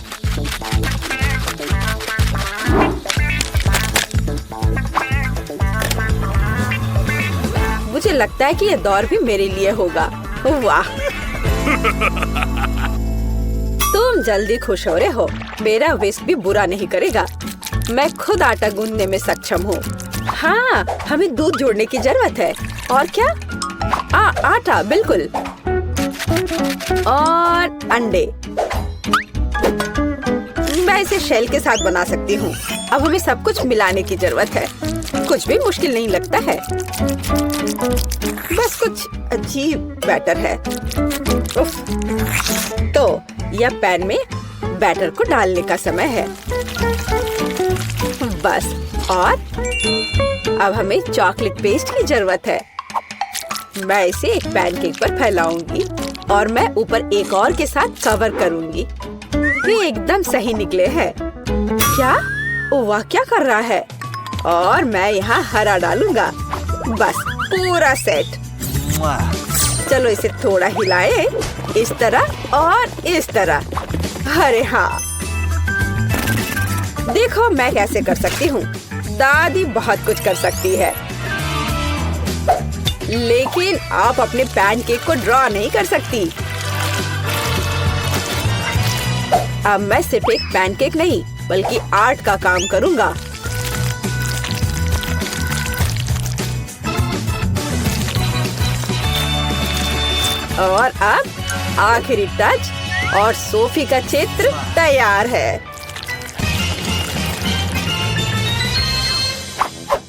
मुझे लगता है कि यह दौर भी मेरे लिए होगा। वाह, तुम जल्दी खुश हो रहे हो। मेरा विस्क भी बुरा नहीं करेगा। मैं खुद आटा गूंदने में सक्षम हूँ। हाँ, हमें दूध जोड़ने की जरूरत है। और क्या? आटा, बिल्कुल। और अंडे। मैं इसे शेल के साथ बना सकती हूँ। अब हमें सब कुछ मिलाने की जरूरत है। कुछ भी मुश्किल नहीं लगता है, बस कुछ अजीब बैटर है। उफ। तो यह पैन में बैटर को डालने का समय है। बस, और अब हमें चॉकलेट पेस्ट की जरूरत है। मैं इसे एक पैनकेक पर फैलाऊंगी और मैं ऊपर एक और के साथ कवर करूंगी। ये एकदम सही निकले हैं। क्या? वाह, क्या कर रहा है? और मैं यहाँ हरा डालूंगा। बस, पूरा सेट। चलो इसे थोड़ा हिलाएं, इस तरह और इस तरह। अरे हाँ, देखो मैं कैसे कर सकती हूँ। दादी बहुत कुछ कर सकती है, लेकिन आप अपने पैनकेक को ड्रॉ नहीं कर सकती। अब मैं सिर्फ एक पैनकेक नहीं बल्कि आर्ट का काम करूंगा। और अब आखिरी टच और सोफी का चित्र तैयार है।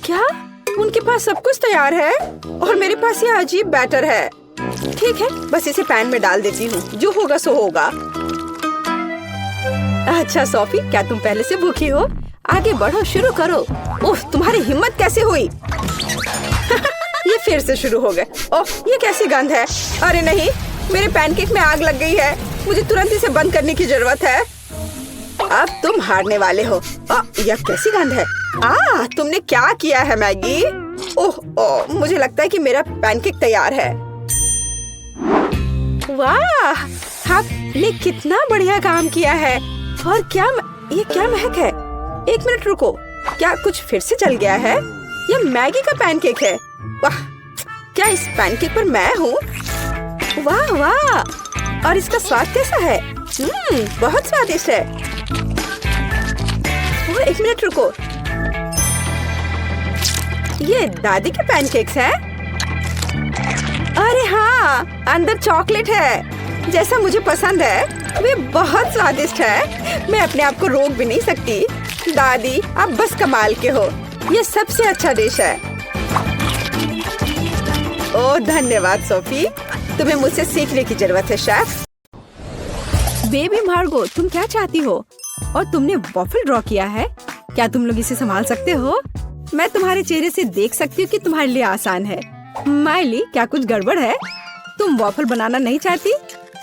क्या? उनके पास सब कुछ तैयार है और मेरे पास यह अजीब बैटर है। ठीक है, बस इसे पैन में डाल देती हूँ, जो होगा सो होगा। अच्छा सोफी, क्या तुम पहले से भूखी हो? आगे बढ़ो, शुरू करो। ओह, तुम्हारी हिम्मत कैसे हुई? ये फिर से शुरू हो गए। ओह, ये कैसी गंध है? अरे नहीं, मेरे पैनकेक में आग लग गई है। मुझे तुरंत इसे बंद करने की जरूरत है। अब तुम हारने वाले हो। यह कैसी गंध है? तुमने क्या किया है मैगी? ओह, मुझे लगता है कि मेरा पैनकेक तैयार है। वाह, आपने कितना बढ़िया काम किया है। और ये क्या महक है? एक मिनट रुको, क्या कुछ फिर से जल गया है? यह मैगी का पैनकेक है। वाह, क्या इस पैनकेक पर मैं हूँ? वाह वाह, और इसका स्वाद कैसा है? बहुत स्वादिष्ट है। एक मिनट रुको, ये दादी के पैनकेक्स हैं? अरे हाँ, अंदर चॉकलेट है, जैसा मुझे पसंद है। वे बहुत स्वादिष्ट है, मैं अपने आप को रोक भी नहीं सकती। दादी, आप बस कमाल के हो। ये सबसे अच्छा डिश है। ओह धन्यवाद सोफी, तुम्हें मुझसे सीखने की जरूरत है शेफ। बेबी मार्गो, तुम क्या चाहती हो? और तुमने वॉफल ड्रॉ किया है? क्या तुम लोग इसे संभाल सकते हो? मैं तुम्हारे चेहरे से देख सकती हूँ कि तुम्हारे लिए आसान है। माइली, क्या कुछ गड़बड़ है? तुम वॉफल बनाना नहीं चाहती?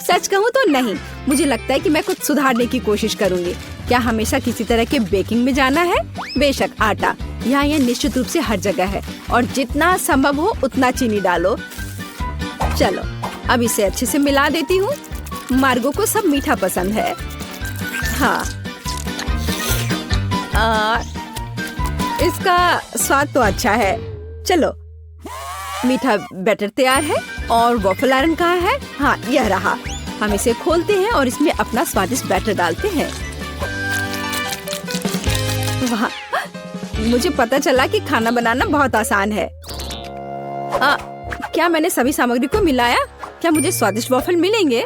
सच कहूँ तो नहीं, मुझे लगता है कि मैं कुछ सुधारने की कोशिश करूँगी। क्या हमेशा किसी तरह के बेकिंग में जाना है? बेशक, आटा यहाँ यह निश्चित रूप से हर जगह है और जितना संभव हो उतना चीनी डालो। चलो अब इसे अच्छे से मिला देती हूँ। मार्गो को सब मीठा पसंद है। हाँ, इसका स्वाद तो अच्छा है। चलो, मीठा बैटर तैयार है और वॉफल आयरन कहाँ है? हाँ, यह रहा। हम इसे खोलते हैं और इसमें अपना स्वादिष्ट बैटर डालते हैं। वाह, मुझे पता चला कि खाना बनाना बहुत आसान है। क्या मैंने सभी सामग्री को मिलाया? क्या मुझे स्वादिष्ट वॉफल मिलेंगे?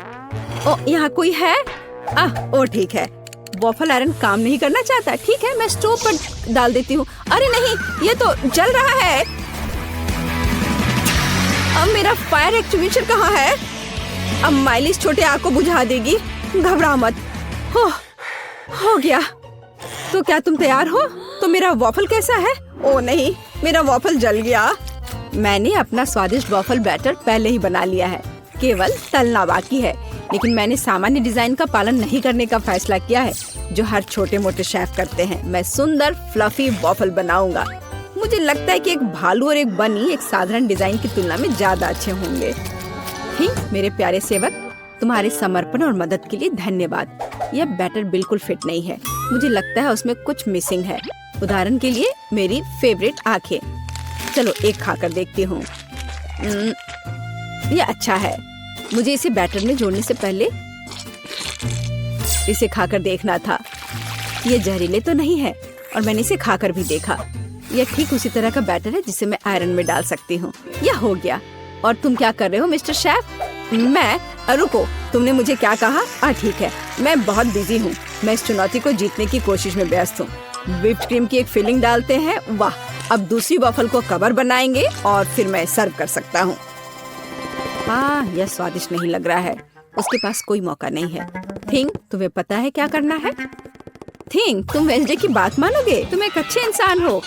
यहाँ कोई है? ओ ठीक है, वॉफल आयरन काम नहीं करना चाहता। ठीक है, मैं स्टोव पर डाल देती हूँ। अरे नहीं, ये तो जल रहा है। अब मेरा फायर एक्सटिंग्विशर कहाँ है? अब माइली इस छोटे आग को बुझा देगी। घबरा मत। हो गया। तो क्या तुम तैयार हो? तो मेरा वॉफल कैसा है? ओ नहीं, मेरा वॉफल जल गया। मैंने अपना स्वादिष्ट वॉफल बैटर पहले ही बना लिया है, केवल तलना बाकी है। लेकिन मैंने सामान्य डिजाइन का पालन नहीं करने का फैसला किया है, जो हर छोटे मोटे शेफ करते हैं। मैं सुंदर फ्लफी वॉफल बनाऊंगा। मुझे लगता है कि एक भालू और एक बनी एक साधारण डिजाइन की तुलना में ज्यादा अच्छे होंगे। मेरे प्यारे सेवक, तुम्हारे समर्पण और मदद के लिए धन्यवाद। यह बैटर बिल्कुल फिट नहीं है। मुझे लगता है उसमें कुछ मिसिंग है। उदाहरण के लिए मेरी फेवरेट आंखें। चलो एक खाकर देखती हूँ। यह अच्छा है। मुझे इसे बैटर में जोड़ने से पहले इसे खाकर देखना था। ये जहरीले तो नहीं है और मैंने इसे खाकर भी देखा। यह ठीक उसी तरह का बैटर है जिसे मैं आयरन में डाल सकती हूँ। यह हो गया। और तुम क्या कर रहे हो मिस्टर शेफ? मैं रुको, तुमने मुझे क्या कहा? ठीक है, मैं बहुत बिजी हूँ। मैं इस चुनौती को जीतने की कोशिश में व्यस्त हूँ। व्हिप्ड क्रीम की एक फिलिंग डालते हैं। वाह, अब दूसरी वॉफल को कवर बनाएंगे और फिर मैं सर्व कर सकता हूँ। यह स्वादिष्ट नहीं लग रहा है। उसके पास कोई मौका नहीं है। थिंग, तुम्हें पता है क्या करना है? थिंग, तुम वेंसडे की बात मानोगे? तुम एक अच्छे इंसान हो।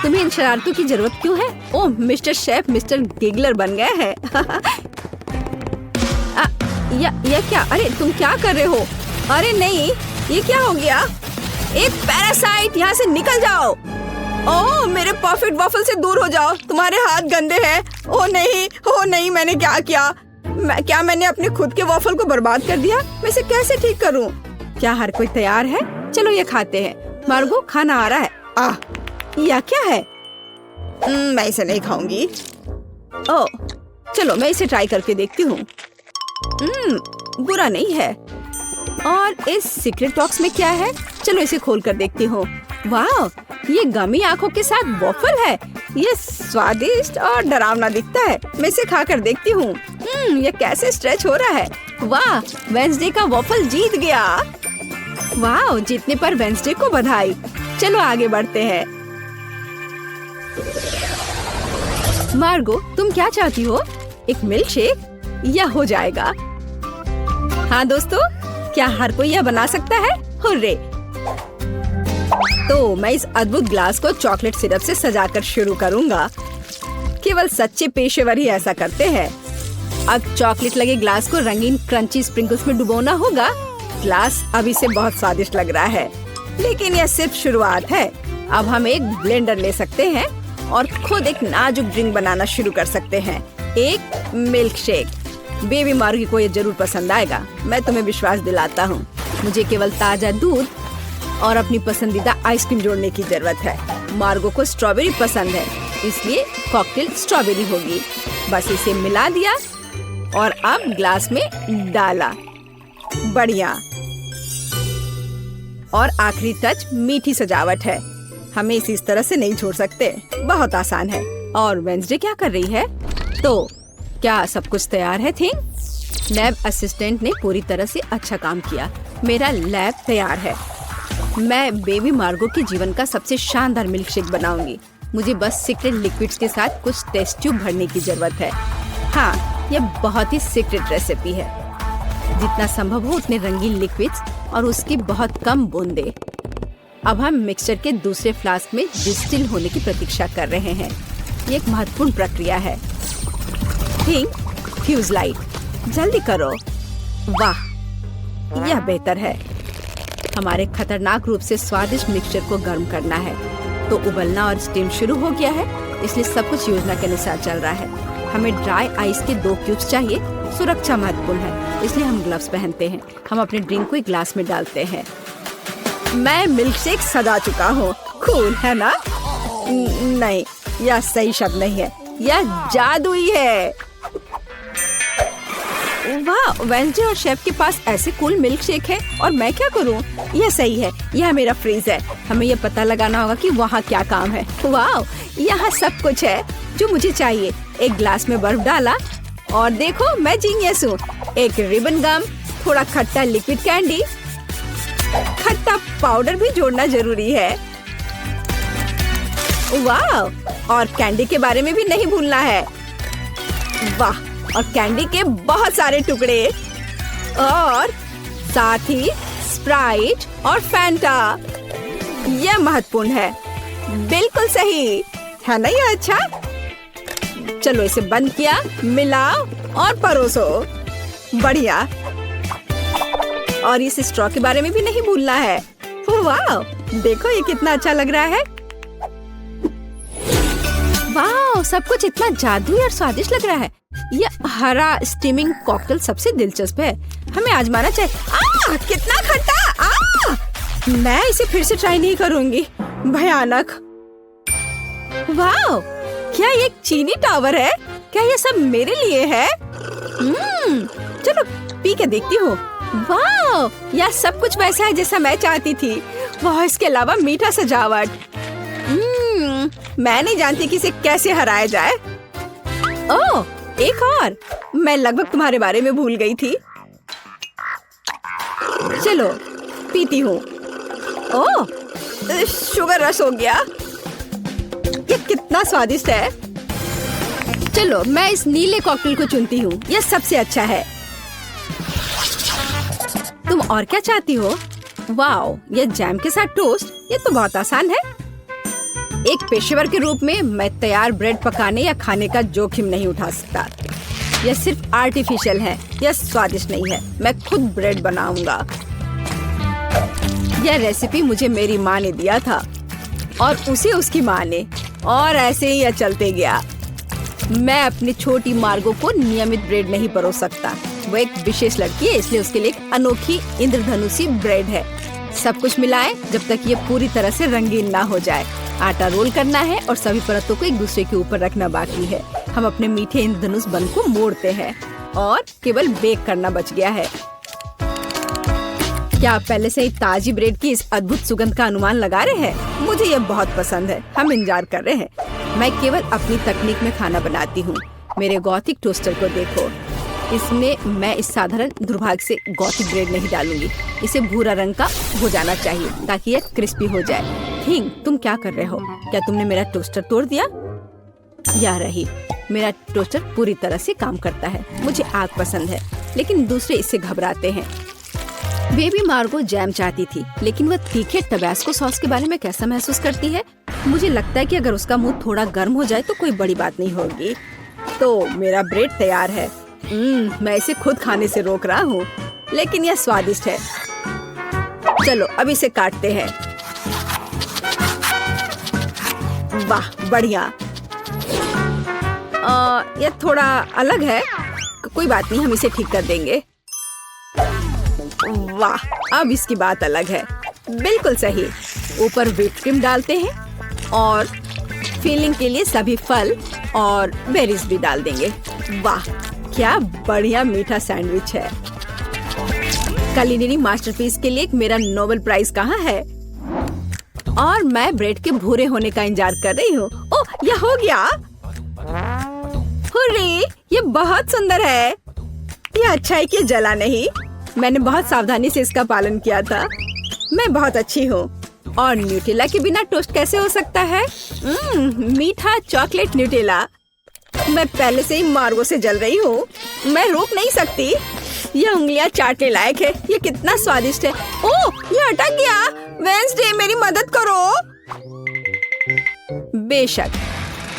तुम्हें इन शरारतों की जरूरत क्यों है? ओह, मिस्टर शेफ मिस्टर गिगलर बन गए हैं। या क्या? अरे तुम क्या कर रहे हो? अरे नहीं, ये क्या हो गया? एक पैरासाइट, यहाँ से निकल जाओ। ओह, मेरे परफेक्ट वॉफल से दूर हो जाओ, तुम्हारे हाथ गंदे हैं। ओह नहीं, मैंने क्या किया? क्या मैंने अपने खुद के वॉफल को बर्बाद कर दिया? मैं इसे कैसे ठीक करूं? क्या हर कोई तैयार है? चलो ये खाते हैं। मार्गो, खाना आ रहा है। यह क्या है? मैं इसे नहीं खाऊंगी। ओह, चलो मैं इसे ट्राई करके देखती हूँ। बुरा नहीं है। और इस सीक्रेट बॉक्स में क्या है? चलो इसे खोल कर देखती हूँ। वाह, ये गमी आंखों के साथ वॉफल है। ये स्वादिष्ट और डरावना दिखता है। मैं इसे खा कर देखती हूँ। ये कैसे स्ट्रेच हो रहा है। वाह, वेंसडे का वॉफल जीत गया। वाह, जीतने पर वेंसडे को बधाई। चलो आगे बढ़ते हैं। मार्गो, तुम क्या चाहती हो? एक मिल्क शेक? यह हो जाएगा। हाँ दोस्तों, क्या हर कोई यह बना सकता है? हुर्रे! तो मैं इस अद्भुत ग्लास को चॉकलेट सिरप से सजाकर शुरू करूंगा। केवल सच्चे पेशेवर ही ऐसा करते हैं। अब चॉकलेट लगे ग्लास को रंगीन क्रंची स्प्रिंकल्स में डुबोना होगा। ग्लास अभी से बहुत स्वादिष्ट लग रहा है, लेकिन यह सिर्फ शुरुआत है। अब हम एक ब्लेंडर ले सकते हैं और खुद एक नाजुक ड्रिंक बनाना शुरू कर सकते हैं। एक मिल्क शेक। बेबी मार्गी को ये जरूर पसंद आएगा, मैं तुम्हें विश्वास दिलाता हूँ। मुझे केवल ताजा दूध और अपनी पसंदीदा आइसक्रीम जोड़ने की जरूरत है। मार्गो को स्ट्रॉबेरी पसंद है, इसलिए कॉकटेल स्ट्रॉबेरी होगी। बस इसे मिला दिया और अब ग्लास में डाला। बढ़िया। और आखिरी टच मीठी सजावट है। हमें इसे इस तरह से नहीं छोड़ सकते, बहुत आसान है। और वेंसडे क्या कर रही है? तो क्या सब कुछ तैयार है? थिंग, लैब असिस्टेंट ने पूरी तरह से अच्छा काम किया। मेरा लैब तैयार है। मैं बेबी मार्गो के जीवन का सबसे शानदार मिल्क शेक बनाऊंगी। मुझे बस सीक्रेट लिक्विड्स के साथ कुछ टेस्ट ट्यूब भरने की जरूरत है। हाँ, यह बहुत ही सीक्रेट रेसिपी है। जितना संभव हो उतने रंगीन लिक्विड्स और उसकी बहुत कम बूंदें। अब हम मिक्सचर के दूसरे फ्लास्क में डिस्टिल होने की प्रतीक्षा कर रहे हैं। ये एक महत्वपूर्ण प्रक्रिया है। थिंक, फ्यूज लाइट, जल्दी करो। वाह, यह बेहतर है। हमारे खतरनाक रूप से स्वादिष्ट मिक्सचर को गर्म करना है। तो उबलना और स्टीम शुरू हो गया है, इसलिए सब कुछ योजना के अनुसार चल रहा है। हमें ड्राई आइस के 2 क्यूब्स चाहिए। सुरक्षा महत्वपूर्ण है, इसलिए हम ग्लव्स पहनते हैं। हम अपने ड्रिंक को एक ग्लास में डालते हैं। मैं मिल्क शेक सजा चुका हूँ। कूल है ना? नहीं, यह सही शब्द नहीं है, यह जादुई है। वाह, वेंसडे और शेफ के पास ऐसे कूल मिल्क शेक है और मैं क्या करूं? यह सही है, यह मेरा फ्रीज है। हमें यह पता लगाना होगा कि वहाँ क्या काम है। वाह, यहाँ सब कुछ है जो मुझे चाहिए। एक ग्लास में बर्फ डाला और देखो, मैं जीनियस हूँ। एक रिबन गम, थोड़ा खट्टा लिक्विड कैंडी, खट्टा पाउडर भी जोड़ना जरूरी है। वाह, और कैंडी के बारे में भी नहीं भूलना है। वाह, और कैंडी के बहुत सारे टुकड़े और साथ ही स्प्राइट और फैंटा। यह महत्वपूर्ण है। बिल्कुल सही है ना? यह अच्छा। चलो इसे बंद किया, मिलाओ और परोसो। बढ़िया। और इस स्ट्रॉ के बारे में भी नहीं भूलना है। वाह, देखो ये कितना अच्छा लग रहा है। वाह, सब कुछ इतना जादुई और स्वादिष्ट लग रहा है। यह हरा स्टीमिंग कॉकटेल सबसे दिलचस्प है। हमें आजमाना चाहिए। कितना खट्टा! मैं इसे फिर से ट्राई नहीं करूंगी। भयानक। वाह, क्या ये एक चीनी टावर है? क्या ये सब मेरे लिए है? चलो पी के देखती हूँ। वाह, यह सब कुछ वैसा है जैसा मैं चाहती थी। वाह, इसके अलावा मीठा सजावट। मैं नहीं जानती कि इसे कैसे हराया जाए। ओह, एक और। मैं लगभग तुम्हारे बारे में भूल गई थी। चलो पीती हूँ। ओह, शुगर रश हो गया। ये कितना स्वादिष्ट है। चलो मैं इस नीले कॉकटेल को चुनती हूँ, यह सबसे अच्छा है। तुम और क्या चाहती हो? वाओ, ये जैम के साथ टोस्ट, ये तो बहुत आसान है। एक पेशेवर के रूप में मैं तैयार ब्रेड पकाने या खाने का जोखिम नहीं उठा सकता। यह सिर्फ आर्टिफिशियल है, यह स्वादिष्ट नहीं है। मैं खुद ब्रेड बनाऊंगा। यह रेसिपी मुझे मेरी माँ ने दिया था और उसे उसकी माँ ने, और ऐसे ही यह चलते गया। मैं अपनी छोटी मार्गो को नियमित ब्रेड नहीं परोस सकता। वो एक विशेष लड़की है, इसलिए उसके लिए एक अनोखी इंद्रधनुषी ब्रेड है। सब कुछ मिलाएं जब तक ये पूरी तरह से रंगीन ना हो जाए। आटा रोल करना है और सभी परतों को एक दूसरे के ऊपर रखना बाकी है। हम अपने मीठे इंद्रधनुष बन को मोड़ते हैं और केवल बेक करना बच गया है। क्या आप पहले से ही ताजी ब्रेड की इस अद्भुत सुगंध का अनुमान लगा रहे हैं? मुझे ये बहुत पसंद है। हम इंतजार कर रहे हैं। मैं केवल अपनी तकनीक में खाना बनाती हूँ। मेरे गॉथिक टोस्टर को देखो। इसमें मैं इस साधारण दुर्भाग्य से गॉथिक ब्रेड नहीं डालूंगी। इसे भूरा रंग का हो जाना चाहिए ताकि यह क्रिस्पी हो जाए। थिंग, तुम क्या कर रहे हो? क्या तुमने मेरा टोस्टर तोड़ दिया? या रही, मेरा टोस्टर पूरी तरह से काम करता है। मुझे आग पसंद है, लेकिन दूसरे इससे घबराते हैं। बेबी मार्गो जैम चाहती थी, लेकिन वह तीखे टबैस्को सॉस के बारे में कैसा महसूस करती है? मुझे लगता है कि अगर उसका मुंह थोड़ा गर्म हो जाए तो कोई बड़ी बात नहीं होगी। तो मेरा ब्रेड तैयार है। मैं इसे खुद खाने से रोक रहा हूँ, लेकिन यह स्वादिष्ट है। चलो अब इसे काटते हैं। वाह, बढ़िया। यह थोड़ा अलग है, कोई बात नहीं, हम इसे ठीक कर देंगे। वाह, अब इसकी बात अलग है। बिल्कुल सही। ऊपर व्हिप क्रीम डालते हैं और फिलिंग के लिए सभी फल और बेरीज भी डाल देंगे। वाह, क्या बढ़िया मीठा सैंडविच है। कुलिनरी मास्टरपीस के लिए मेरा नोबेल प्राइज कहाँ है? और मैं ब्रेड के भूरे होने का इंतजार कर रही हूँ। ओह, यह हो गया। हुर्रे, ये बहुत सुंदर है। यह अच्छा है कि जला नहीं। मैंने बहुत सावधानी से इसका पालन किया था। मैं बहुत अच्छी हूँ। और न्यूटेला के बिना टोस्ट कैसे हो सकता है? मीठा चॉकलेट न्यूटेला। मैं पहले से ही मार्गो से जल रही हूँ। मैं रोक नहीं सकती। यह उंगलियां चाटने लायक है। ये कितना स्वादिष्ट है। ओह, ये अटक गया। वेंसडे, मेरी मदद करो। बेशक,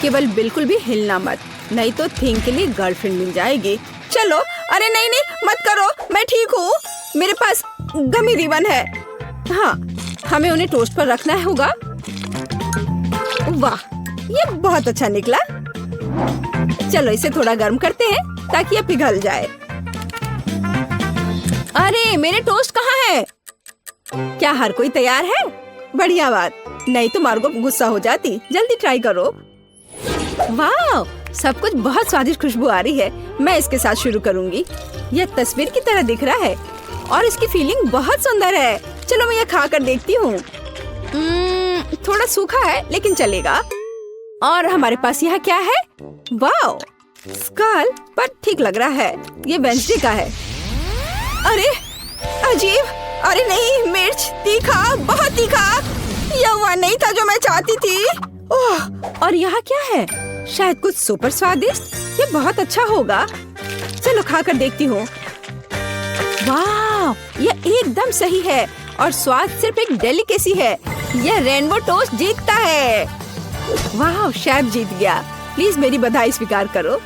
केवल बिल्कुल भी हिलना मत, नहीं तो थिंग के लिए गर्लफ्रेंड मिल जाएगी। चलो, अरे नहीं नहीं, मत करो, मैं ठीक हूँ। मेरे पास गमी रिबन है। हाँ, हमें उन्हें टोस्ट पर रखना होगा। वाह, ये बहुत अच्छा निकला। चलो इसे थोड़ा गर्म करते हैं ताकि यह पिघल जाए। अरे, मेरे टोस्ट कहाँ है? क्या हर कोई तैयार है? बढ़िया बात, नहीं तो मार्गो गुस्सा हो जाती। जल्दी ट्राई करो। वाह, सब कुछ बहुत स्वादिष्ट खुशबू आ रही है। मैं इसके साथ शुरू करूंगी। यह तस्वीर की तरह दिख रहा है और इसकी फीलिंग बहुत सुंदर है। चलो मैं यह खा कर देखती हूँ। थोड़ा सूखा है लेकिन चलेगा। और हमारे पास यहाँ क्या है? वाह, स्कल, पर ठीक लग रहा है। ये वेंसडे का है। अरे अजीब, अरे नहीं, मिर्च, तीखा, बहुत तीखा। यह वह नहीं था जो मैं चाहती थी। ओह, और यहाँ क्या है? शायद कुछ सुपर स्वादिष्ट। ये बहुत अच्छा होगा। चलो खा कर देखती हूँ। वाह, यह एकदम सही है और स्वाद सिर्फ एक डेलिकेसी है। यह रेनबो टोस्ट जीतता है। वाह, शेफ जीत गया। प्लीज मेरी बधाई स्वीकार करो।